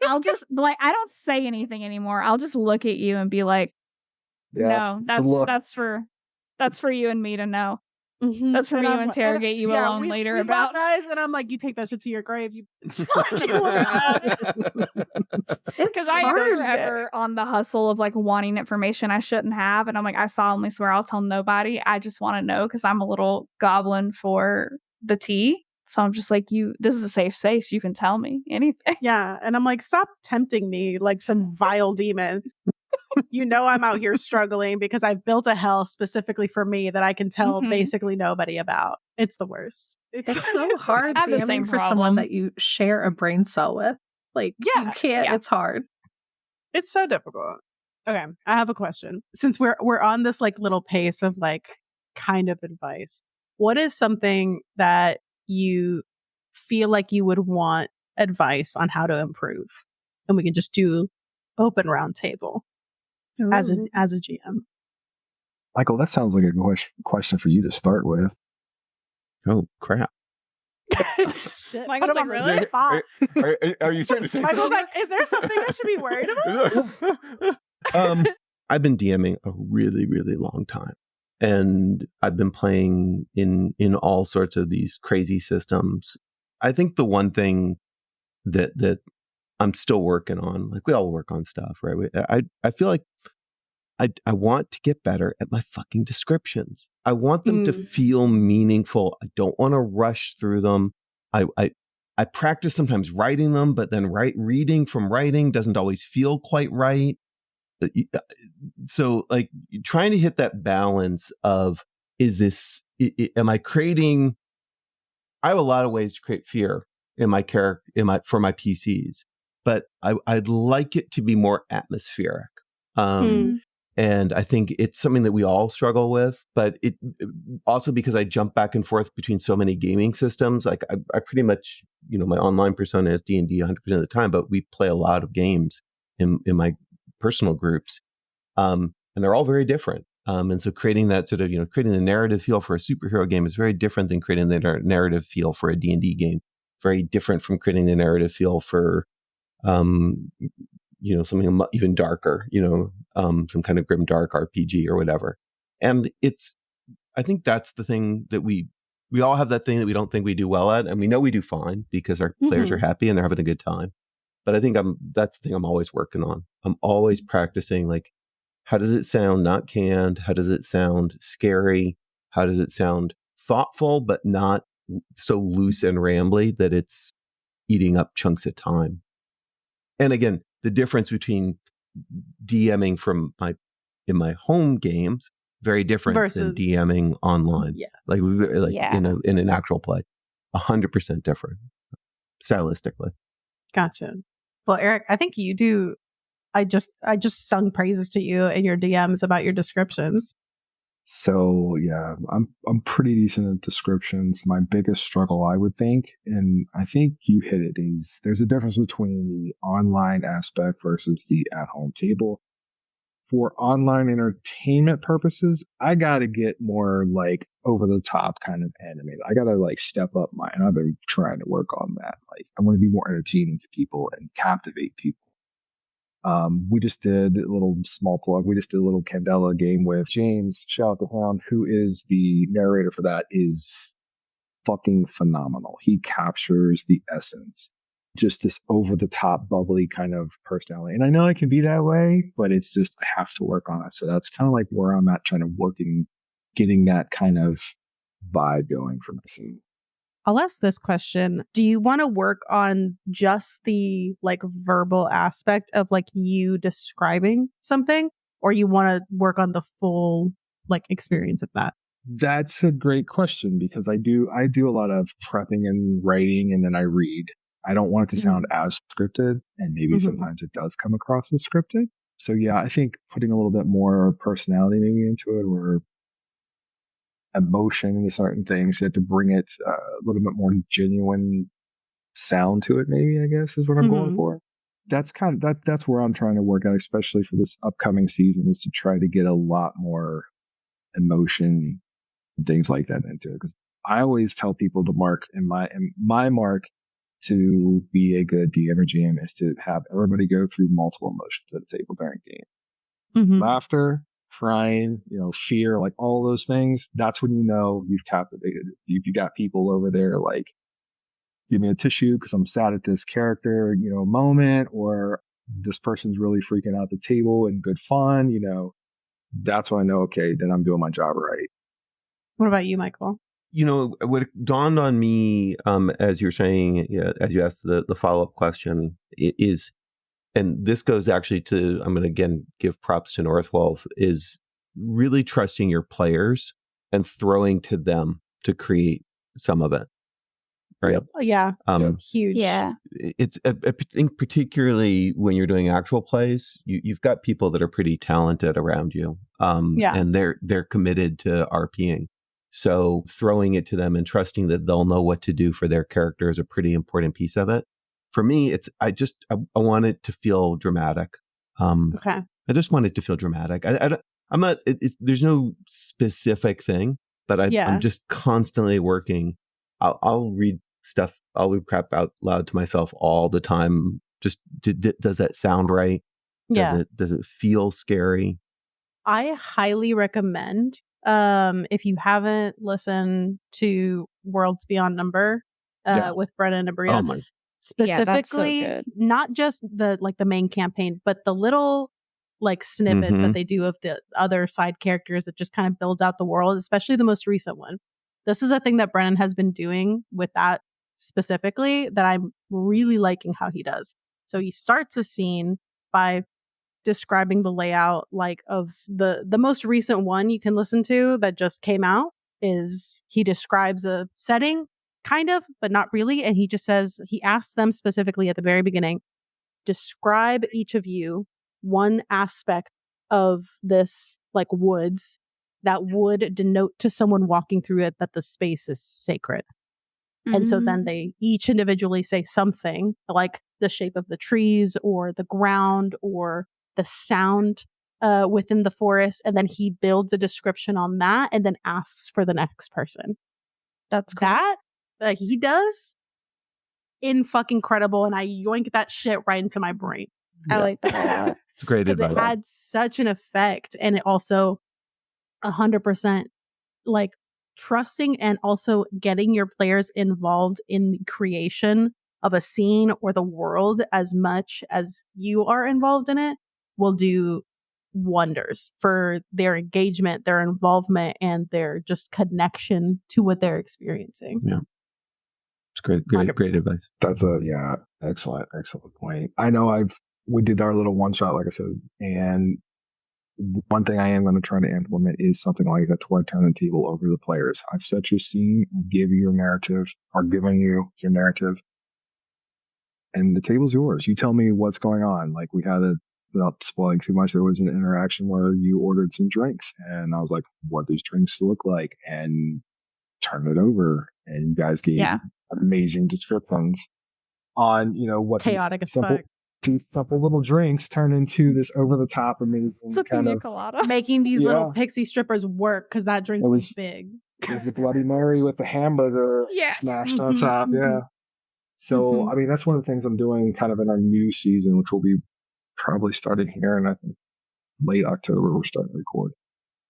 I'll just I don't say anything anymore. I'll just look at you and be like, no, that's for you and me to know. That's for me to interrogate you alone later about. Guys, and I'm like, you take that shit to your grave. Because I was ever on the hustle of like wanting information I shouldn't have, and I'm like, I solemnly swear I'll tell nobody. I just want to know because I'm a little goblin for the tea. So I'm just like, this is a safe space. You can tell me anything. Yeah, and I'm like, stop tempting me like some vile demon. I'm out here struggling because I've built a hell specifically for me that I can tell basically nobody about. It's the worst. It's so hard DMing for someone that you share a brain cell with. Like, you can't. Yeah. It's hard. It's so difficult. Okay, I have a question. Since we're on this like little pace of like kind of advice, what is something that you feel like you would want advice on how to improve? And we can just do open round table. As a GM. Michael, that sounds like a question for you to start with. Oh, crap. Shit. Michael's like, really? Are you trying to say Michael's like, is there something I should be worried about? I've been DMing a really, really long time. And I've been playing in all sorts of these crazy systems. I think the one thing that I'm still working on, like we all work on stuff, right? I feel like I want to get better at my fucking descriptions. I want them to feel meaningful. I don't want to rush through them. I practice sometimes writing them, but then reading from writing doesn't always feel quite right. So like trying to hit that balance of, am I creating, I have a lot of ways to create fear in my character, for my PCs, but I'd like it to be more atmospheric. And I think it's something that we all struggle with, but it also because I jump back and forth between so many gaming systems, like I pretty much, my online persona is D&D 100% of the time, but we play a lot of games in my personal groups. And they're all very different. And so creating that sort of, creating the narrative feel for a superhero game is very different than creating the narrative feel for a D&D game. Very different from creating the narrative feel for, something even darker, some kind of grim dark RPG or whatever. And I think that's the thing that we all have, that thing that we don't think we do well at. And we know we do fine because our players are happy and they're having a good time. But I think that's the thing I'm always working on. I'm always practicing, like, how does it sound not canned? How does it sound scary? How does it sound thoughtful, but not so loose and rambly that it's eating up chunks of time? And again, the difference between DMing in my home games, very different than DMing online. Yeah. In an actual play, 100% different stylistically. Gotcha. Well, Eric, I think you do. I just sung praises to you in your DMs about your descriptions. So yeah, I'm pretty decent at descriptions. My biggest struggle, I would think, and I think you hit it, is there's a difference between the online aspect versus the at-home table. For online entertainment purposes, I gotta get more like over the top kind of animated. I gotta like step up and I've been trying to work on that. Like I want to be more entertaining to people and captivate people. We just did a little small plug. We just did a little Candela game with James. Shout out to him, who is the narrator for that, is fucking phenomenal. He captures the essence, just this over the top, bubbly kind of personality. And I know I can be that way, but it's just, I have to work on it. So that's kind of like where I'm at, trying to getting that kind of vibe going for myself. I'll ask this question. Do you want to work on just the like verbal aspect of like you describing something, or you want to work on the full like experience of that? That's a great question, because I do a lot of prepping and writing, and then I read. I don't want it to sound as scripted, and maybe sometimes it does come across as scripted. So yeah, I think putting a little bit more personality maybe into it, or emotion into certain things, you have to bring it a little bit more genuine sound to it, maybe, I guess is what I'm going for. That's that's where I'm trying to work out, especially for this upcoming season, is to try to get a lot more emotion and things like that into it. Because I always tell people the mark in my mark to be a good DM or GM is to have everybody go through multiple emotions at the table during game. Laughter, crying, fear, like all those things. That's when you know you've captivated. If you got people over there like, give me a tissue because I'm sad at this character, moment, or this person's really freaking out at the table and good fun, that's when I know, okay, then I'm doing my job right. What about you, Michael? What dawned on me, as you're saying, as you asked the follow-up question, is, and this goes actually to, I'm going to again give props to Northwolf, is really trusting your players and throwing to them to create some of it. Right. Yep. Yeah. Huge. Yeah. It's I think particularly when you're doing actual plays, you've got people that are pretty talented around you. And they're committed to RPing. So throwing it to them and trusting that they'll know what to do for their character is a pretty important piece of it. For me, I want it to feel dramatic. Okay. I just want it to feel dramatic. I'm not. There's no specific thing, but I'm just constantly working. I'll read stuff. I'll read crap out loud to myself all the time. Just does that sound right? Does it feel scary? I highly recommend, if you haven't listened to Worlds Beyond Number with Brennan and Bria, specifically, not just the main campaign, but the little like snippets that they do of the other side characters that just kind of builds out the world, especially the most recent one. This is a thing that Brennan has been doing with that specifically that I'm really liking how he does. So he starts a scene by describing the layout, like of the most recent one you can listen to that just came out, is he describes a setting kind of, but not really. And he just says, he asks them specifically at the very beginning, describe each of you one aspect of this like woods that would denote to someone walking through it that the space is sacred. And so then they each individually say something like the shape of the trees or the ground or the sound within the forest. And then he builds a description on that and then asks for the next person. That's cool. That he does in fucking incredible. And I yoink that shit right into my brain. I like that a lot. It's great advice. Because it had such an effect. And it also 100% like trusting and also getting your players involved in the creation of a scene or the world as much as you are involved in it will do wonders for their engagement, their involvement, and their just connection to what they're experiencing. Yeah. It's great advice. That's excellent point. I know we did our little one shot, like I said, and one thing I am going to try to implement is something like that to where I turn the table over to the players. I've set your scene, give you your narrative, or giving you your narrative, and the table's yours. You tell me what's going on. Like we had without spoiling too much, there was an interaction where you ordered some drinks, and I was like, what these drinks look like, and turn it over, and you guys gave amazing descriptions on, what chaotic as fuck. These simple little drinks turn into this over-the-top amazing kind of colada. Making these little pixie strippers work because that drink was big. It was the Bloody Mary with the hamburger smashed on top. Yeah. So, I mean, that's one of the things I'm doing kind of in our new season, which will be probably starting here in, I think, late October, we're starting to record,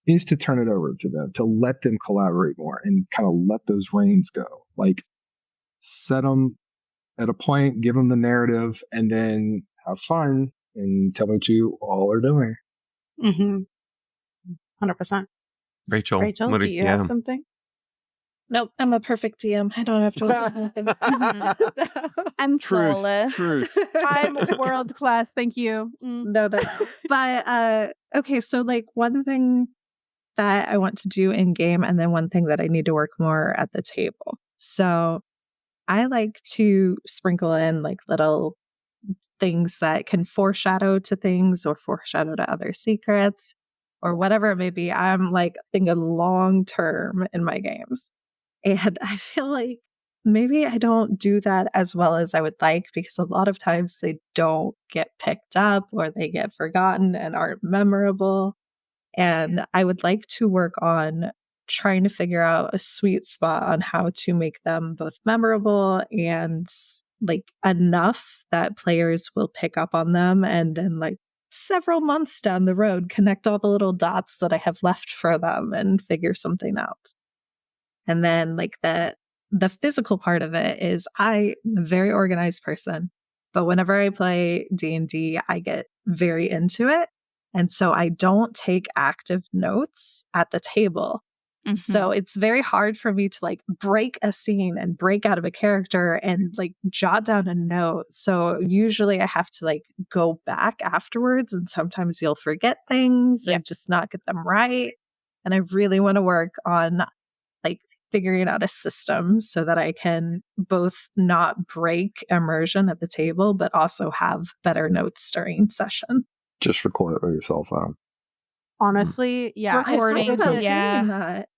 is to turn it over to them, to let them collaborate more and kind of let those reins go. Like, set them at a point, give them the narrative, and then have fun and tell me what you all are doing. 100%. Rachel, do you have something? Nope, I'm a perfect DM. I don't have to. I'm flawless. Truth. I'm world class. Thank you. No. But okay, so like one thing that I want to do in game, and then one thing that I need to work more at the table. So I like to sprinkle in like little things that can foreshadow to things or foreshadow to other secrets or whatever it may be. I'm like thinking long term in my games. And I feel like maybe I don't do that as well as I would like because a lot of times they don't get picked up or they get forgotten and aren't memorable. And I would like to work on trying to figure out a sweet spot on how to make them both memorable and like enough that players will pick up on them and then like several months down the road connect all the little dots that I have left for them and figure something out. And then like the physical part of it is I'm a very organized person, but whenever I play D&D, I get very into it. And so I don't take active notes at the table. So it's very hard for me to like break a scene and break out of a character and like jot down a note. So usually I have to like go back afterwards and sometimes you'll forget things and just not get them right. And I really want to work on like figuring out a system so that I can both not break immersion at the table, but also have better notes during session. Just record it with your cell phone. Honestly, recording.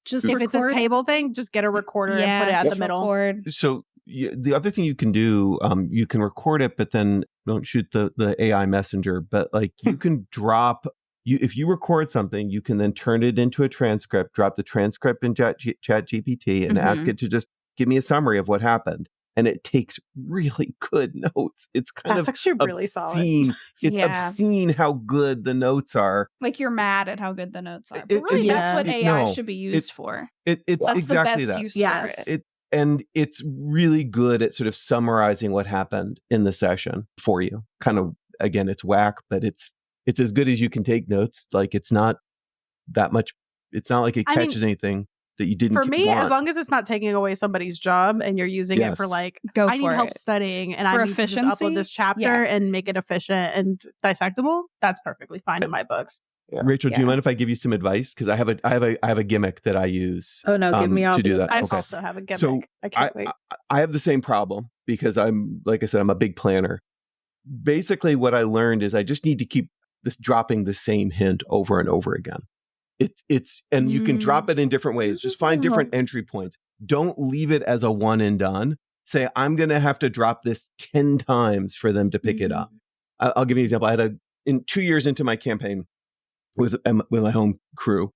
Just if it's a table thing, just get a recorder and put it at the middle. So the other thing you can do, you can record it, but then don't shoot the AI messenger. But like you can drop. If you record something, you can then turn it into a transcript, drop the transcript in Chat GPT and ask it to just give me a summary of what happened. And it takes really good notes. It's That's actually really obscene. Solid. It's obscene how good the notes are. Like you're mad at how good the notes are. But really, that's what AI should be used for. It's that's exactly the best use for it. And it's really good at sort of summarizing what happened in the session for you. Kind of, again, it's whack, but it's as good as you can take notes. Like it's not that much. It's not like it catches anything that you didn't for me want. As long as it's not taking away somebody's job and you're using it for like I need help studying and I need to just upload this chapter and make it efficient and dissectable, that's perfectly fine in my books. Rachel, do you mind if I give you some advice? Because I have a gimmick that I use. Oh no, give me all to do that. I also have a gimmick. So I can't wait. I have the same problem because I'm, like I said, I'm a big planner. Basically what I learned is I just need to keep this dropping the same hint over and over again. It's and you can drop it in different ways. Just find different entry points. Don't leave it as a one and done. Say, I'm going to have to drop this 10 times for them to pick it up. I'll give you an example. I had in 2 years into my campaign with my home crew,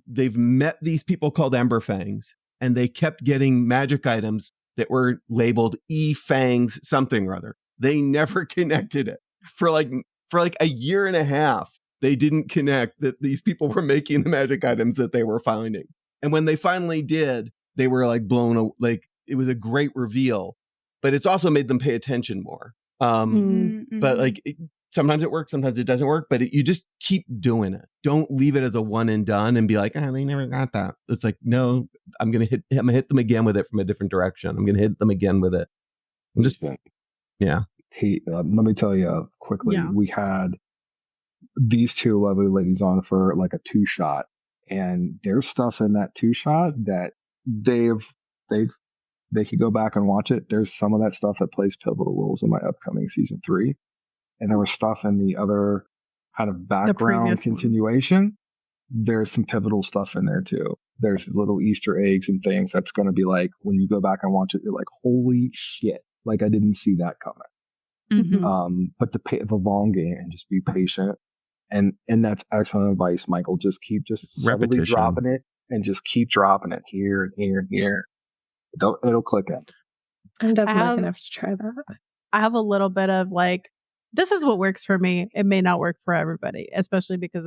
they've met these people called Ember Fangs, and they kept getting magic items that were labeled E-Fangs something or other. They never connected it. For like a year and a half, they didn't connect that these people were making the magic items that they were finding. And when they finally did, they were like blown, like it was a great reveal, but it's also made them pay attention more. But like sometimes it works, sometimes it doesn't work, but you just keep doing it. Don't leave it as a one and done and be like, they never got that. It's like, no, I'm going to hit them again with it from a different direction. I'm going to hit them again with it. I'm just, yeah. Hey, let me tell you quickly. Yeah. We had these two lovely ladies on for like a 2-shot, and there's stuff in that 2-shot that they could go back and watch it. There's some of that stuff that plays pivotal roles in my upcoming season 3. And there was stuff in the other kind of background continuation. There's some pivotal stuff in there too. There's little Easter eggs and things that's going to be like, when you go back and watch it, you're like, holy shit. Like I didn't see that coming. But the long game and just be patient. And that's excellent advice, Michael. Just keep subtly dropping it and just keep dropping it here and here and here. It'll click in. I'm definitely going to have to try that. I have a little bit of like, this is what works for me. It may not work for everybody, especially because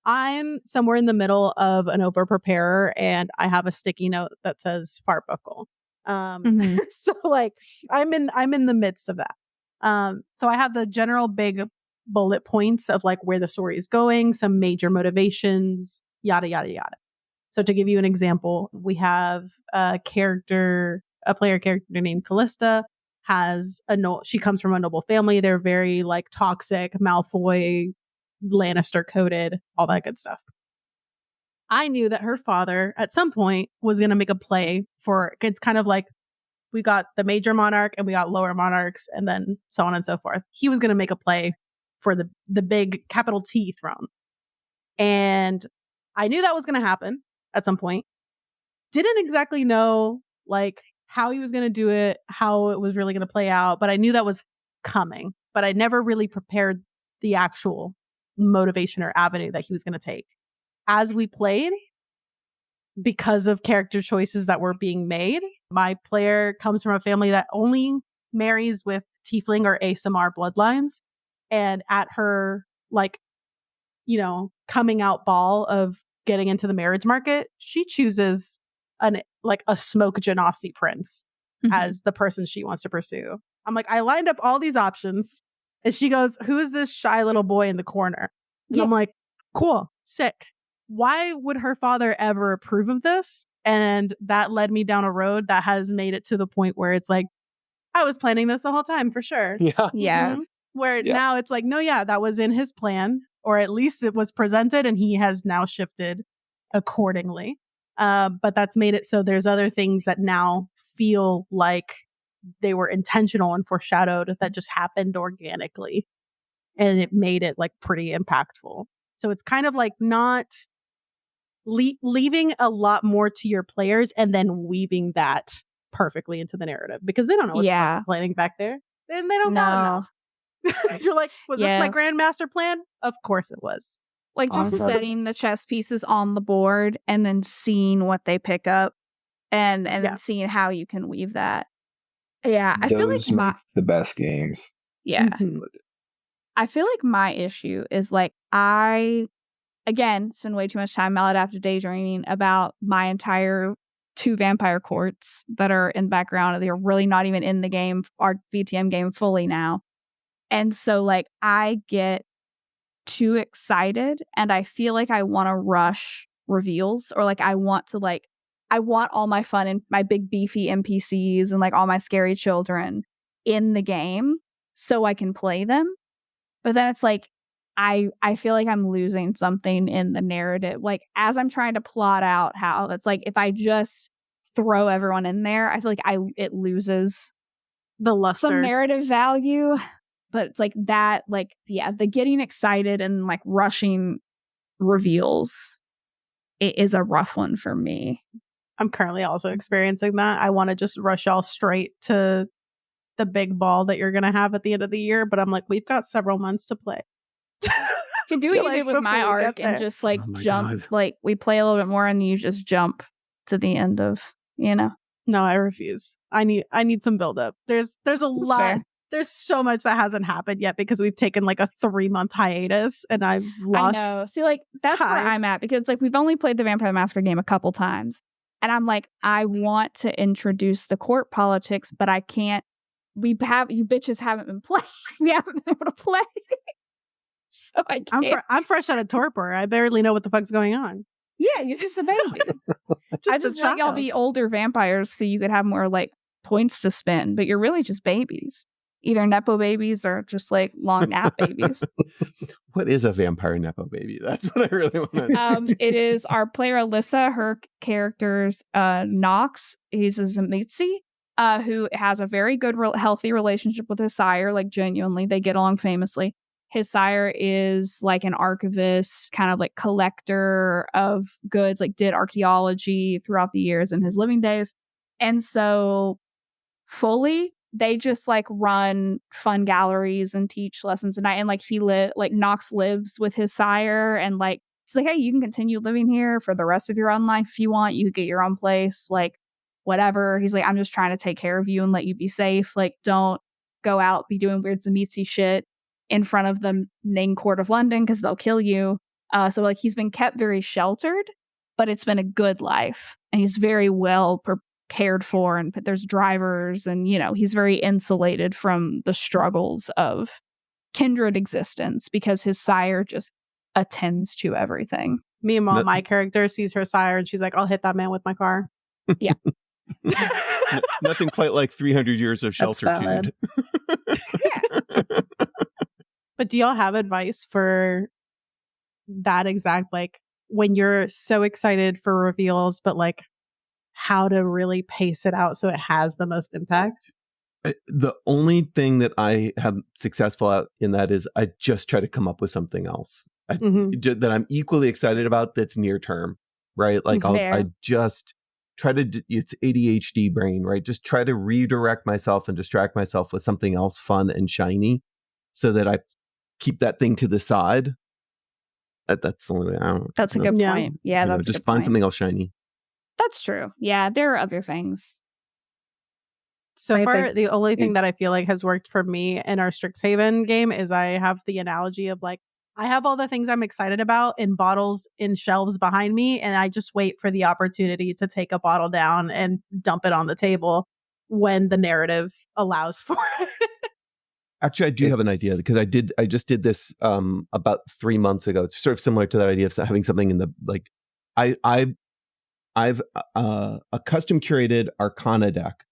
I'm somewhere in the middle of an over preparer and I have a sticky note that says fart buckle. So like I'm in the midst of that. So I have the general big bullet points of like where the story is going, some major motivations, yada, yada, yada. So to give you an example, we have a player character named Callista. She comes from a noble family. They're very like toxic, Malfoy, Lannister coded, all that good stuff. I knew that her father at some point was going to make a play for, it's kind of like we got the major monarch and we got lower monarchs and then so on and so forth. He was going to make a play for the big capital T throne. And I knew that was going to happen at some point. Didn't exactly know like how he was going to do it, how it was really going to play out, but I knew that was coming. But I never really prepared the actual motivation or avenue that he was going to take. As we played, because of character choices that were being made, my player comes from a family that only marries with tiefling or ASMR bloodlines. And at her, like, coming out ball of getting into the marriage market, she chooses a smoke genasi prince as the person she wants to pursue. I'm like, I lined up all these options. And she goes, who is this shy little boy in the corner? And I'm like, cool, sick. Why would her father ever approve of this? And that led me down a road that has made it to the point where it's like, I was planning this the whole time for sure. Yeah. Where now it's like, no, that was in his plan, or at least it was presented and he has now shifted accordingly. But that's made it so there's other things that now feel like they were intentional and foreshadowed that just happened organically. And it made it like pretty impactful. So it's kind of like not leaving a lot more to your players and then weaving that perfectly into the narrative because they don't know what's planning back there. And they don't know. You're like, was this my grandmaster plan? Of course it was. Like just setting the chess pieces on the board and then seeing what they pick up and seeing how you can weave that. Yeah, I feel like the best games. Yeah. I feel like my issue is like spend way too much time maladaptive daydreaming about my entire 2 vampire courts that are in the background. They're really not even in the game, our VTM game fully now. And so like I get too excited and I feel like I want to rush reveals or like I want all my fun and my big beefy NPCs and like all my scary children in the game so I can play them. But then it's like I feel like I'm losing something in the narrative. Like as I'm trying to plot out how it's like if I just throw everyone in there, I feel like it loses the luster, some narrative value. but it's like that, like, yeah, the getting excited and like rushing reveals, it is a rough one for me. I'm currently also experiencing that. I want to just rush y'all straight to the big ball that you're going to have at the end of the year, but I'm like, we've got several months to play. Can do what you did with my arc and just like jump. God. Like we play a little bit more and you just jump to the end of, you know. No, I refuse. I need some build up. There's a lot. Fair. There's so much that hasn't happened yet because we've taken like a 3-month hiatus and I've lost. I know. See, like that's where I'm at because like we've only played the Vampire the Masquerade game a couple times. And I'm like, I want to introduce the court politics, but I can't. You bitches haven't been playing. We haven't been able to play. So I can't. I'm fresh out of torpor. I barely know what the fuck's going on. Yeah, you're just a baby. I just want y'all be older vampires so you could have more like points to spend, but you're really just babies. Either Nepo babies or just like long nap babies. What is a vampire Nepo baby? That's what I really want to know. It is our player Alyssa. Her character's Nox. He's a Zemitzi, who has a very good, healthy relationship with his sire. Like genuinely, they get along famously. His sire is like an archivist, kind of like collector of goods, like did archaeology throughout the years in his living days. And so fully, they just like run fun galleries and teach lessons at night. And like Nox lives with his sire and like, he's like, hey, you can continue living here for the rest of your own life if you want. You get your own place, like whatever. He's like, I'm just trying to take care of you and let you be safe. Like, don't go out, be doing weird Zemitzi shit in front of the main court of London because they'll kill you. So like he's been kept very sheltered, but it's been a good life and he's very well cared for, and there's drivers, and you know he's very insulated from the struggles of kindred existence because his sire just attends to everything. Meanwhile, my character sees her sire and she's like, I'll hit that man with my car. Yeah. Nothing quite like 300 years of shelter. Yeah. But do y'all have advice for that exact, like when you're so excited for reveals, but like how to really pace it out so it has the most impact? The only thing that I have successful out in that is I just try to come up with something else that I'm equally excited about that's near term, right? Like I just try to, it's ADHD brain, right? Just try to redirect myself and distract myself with something else fun and shiny so that I keep that thing to the side. That's the only way. I don't know. That's a good point. Yeah, that's just find something else shiny. That's true. Yeah, there are other things. So far, the only thing that I feel like has worked for me in our Strixhaven game is I have the analogy of like, I have all the things I'm excited about in bottles in shelves behind me, and I just wait for the opportunity to take a bottle down and dump it on the table when the narrative allows for it. Actually, I do have an idea because I just did this about 3 months ago. It's sort of similar to that idea of having something in the like. I've a custom curated Arcana deck,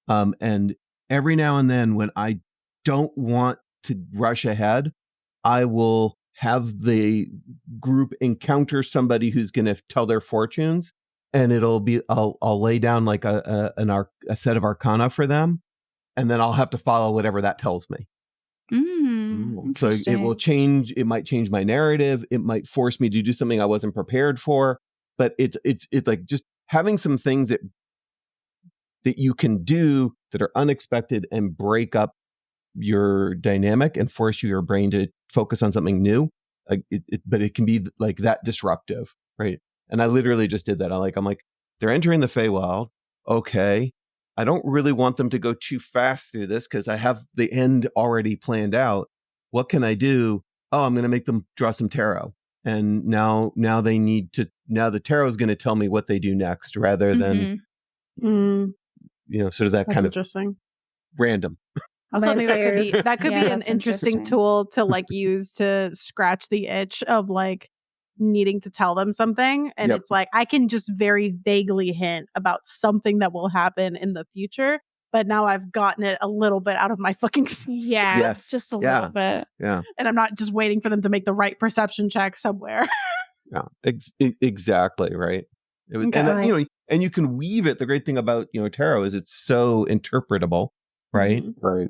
and every now and then when I don't want to rush ahead, I will have the group encounter somebody who's going to tell their fortunes, and it'll be I'll lay down like a set of Arcana for them, and then I'll have to follow whatever that tells me. So it will change. It might change my narrative. It might force me to do something I wasn't prepared for. But it's like just having some things that you can do that are unexpected and break up your dynamic and force your brain to focus on something new. Like but it can be like that disruptive, right? And I literally just did that. I'm like, they're entering the Feywild. Okay, I don't really want them to go too fast through this because I have the end already planned out. What can I do? Oh, I'm going to make them draw some tarot. And now they need to. Now the tarot is going to tell me what they do next, rather than sort of that kind of interesting, random. Also, I think that could be an interesting tool to like use to scratch the itch of like needing to tell them something, and it's like I can just very vaguely hint about something that will happen in the future. But now I've gotten it a little bit out of my fucking system. Yeah, just a little bit. Yeah. And I'm not just waiting for them to make the right perception check somewhere. Yeah, exactly, right. It was, and you can weave it. The great thing about tarot is it's so interpretable, right? Right.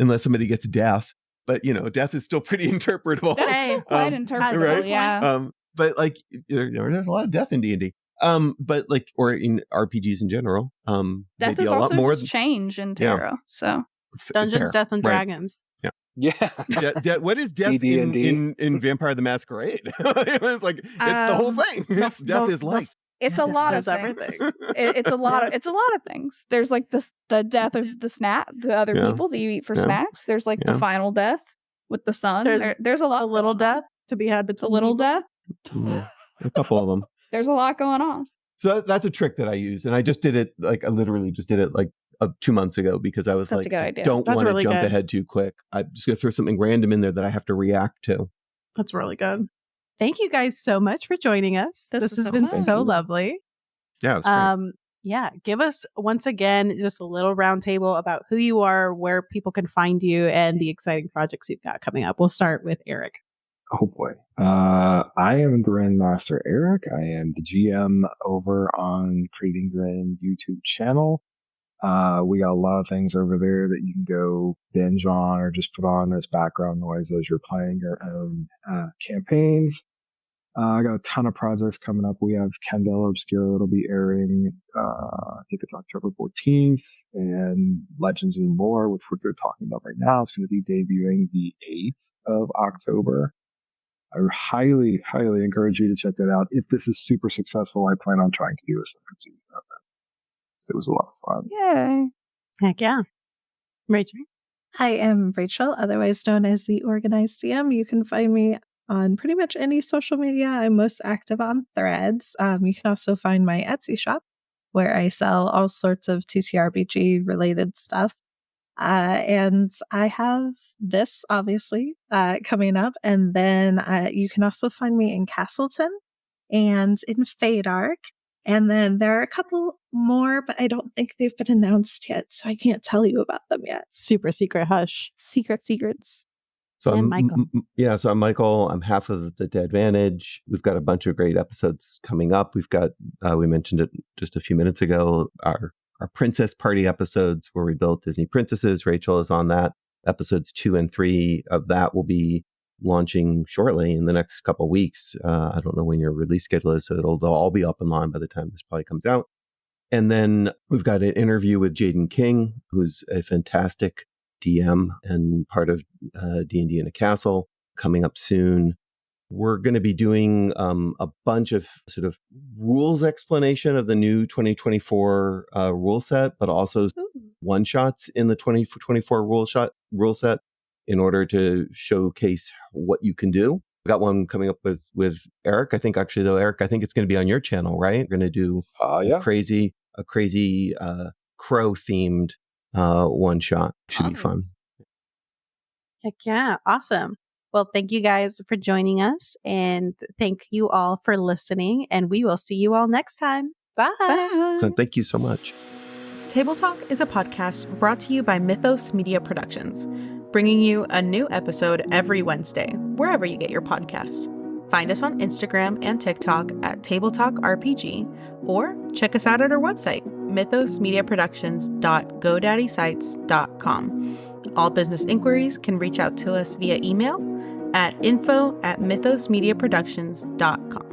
unless somebody gets death. But, death is still pretty interpretable. That's still quite interpretable, right? yeah. But like, there's a lot of death in D&D. But like, or in RPGs in general. Death is also more just change in tarot. So Dungeons, Death, and Dragons. Yeah. What is death in Vampire the Masquerade? It's like, it's the whole thing. Death is life. It's a lot of things. It's a lot of things. There's like the death of the other people that you eat for snacks. There's like the final death with the sun. There's a lot. A little death to be had between a little death. A couple of them. There's a lot going on. So that's a trick that I use, and I just did it. Like I literally just did it 2 months ago because I was that's a good idea. Don't want to jump ahead too quick. I'm just gonna throw something random in there that I have to react to. That's really good. Thank you guys so much for joining us. This has been so lovely. Yeah, it was great. Give us once again just a little roundtable about who you are, where people can find you, and the exciting projects you've got coming up. We'll start with Eric. Oh boy. I am Grandmaster Eric. I am the GM over on Crit Eating Grin YouTube channel. We got a lot of things over there that you can go binge on or just put on as background noise as you're playing your own campaigns. I got a ton of projects coming up. We have Candela Obscura that'll be airing, I think it's October 14th, and Legends and Lore, which we're talking about right now. It's going to be debuting the 8th of October. I highly, highly encourage you to check that out. If this is super successful, I plan on trying to do a second season of it. It was a lot of fun. Yay. Heck yeah. Rachel? I am Rachel, otherwise known as the Organized DM. You can find me on pretty much any social media. I'm most active on Threads. You can also find my Etsy shop where I sell all sorts of TTRPG related stuff. And I have this obviously coming up. And then you can also find me in Castleton and in Fadark. And then there are a couple more, but I don't think they've been announced yet. So I can't tell you about them yet. Super secret hush. Secrets. So I'm Michael. So I'm Michael. I'm half of the Dadvantage. We've got a bunch of great episodes coming up. We've got, we mentioned it just a few minutes ago, our Princess Party episodes where we built Disney princesses. Rachel is on that. Episodes 2 and 3 of that will be launching shortly in the next couple of weeks. I don't know when your release schedule is, so they'll all be up and on by the time this probably comes out. And then we've got an interview with Jaden King, who's a fantastic DM and part of D&D in a Castle, coming up soon. We're going to be doing a bunch of sort of rules explanation of the new 2024 rule set, but also one-shots in the 2024 rule set in order to showcase what you can do. We got one coming up with Eric. I think actually though, Eric, I think it's going to be on your channel, right? We're going to do a crazy crow themed one shot. Should be fun. Heck yeah. Awesome. Well, thank you guys for joining us, and thank you all for listening, and we will see you all next time. Bye. Bye. So thank you so much. Table Talk is a podcast brought to you by Mythos Media Productions, bringing you a new episode every Wednesday, wherever you get your podcast. Find us on Instagram and TikTok at Table Talk RPG, or check us out at our website, mythosmediaproductions.godaddyscites.com. All business inquiries can reach out to us via email at info@mythosmediaproductions.com.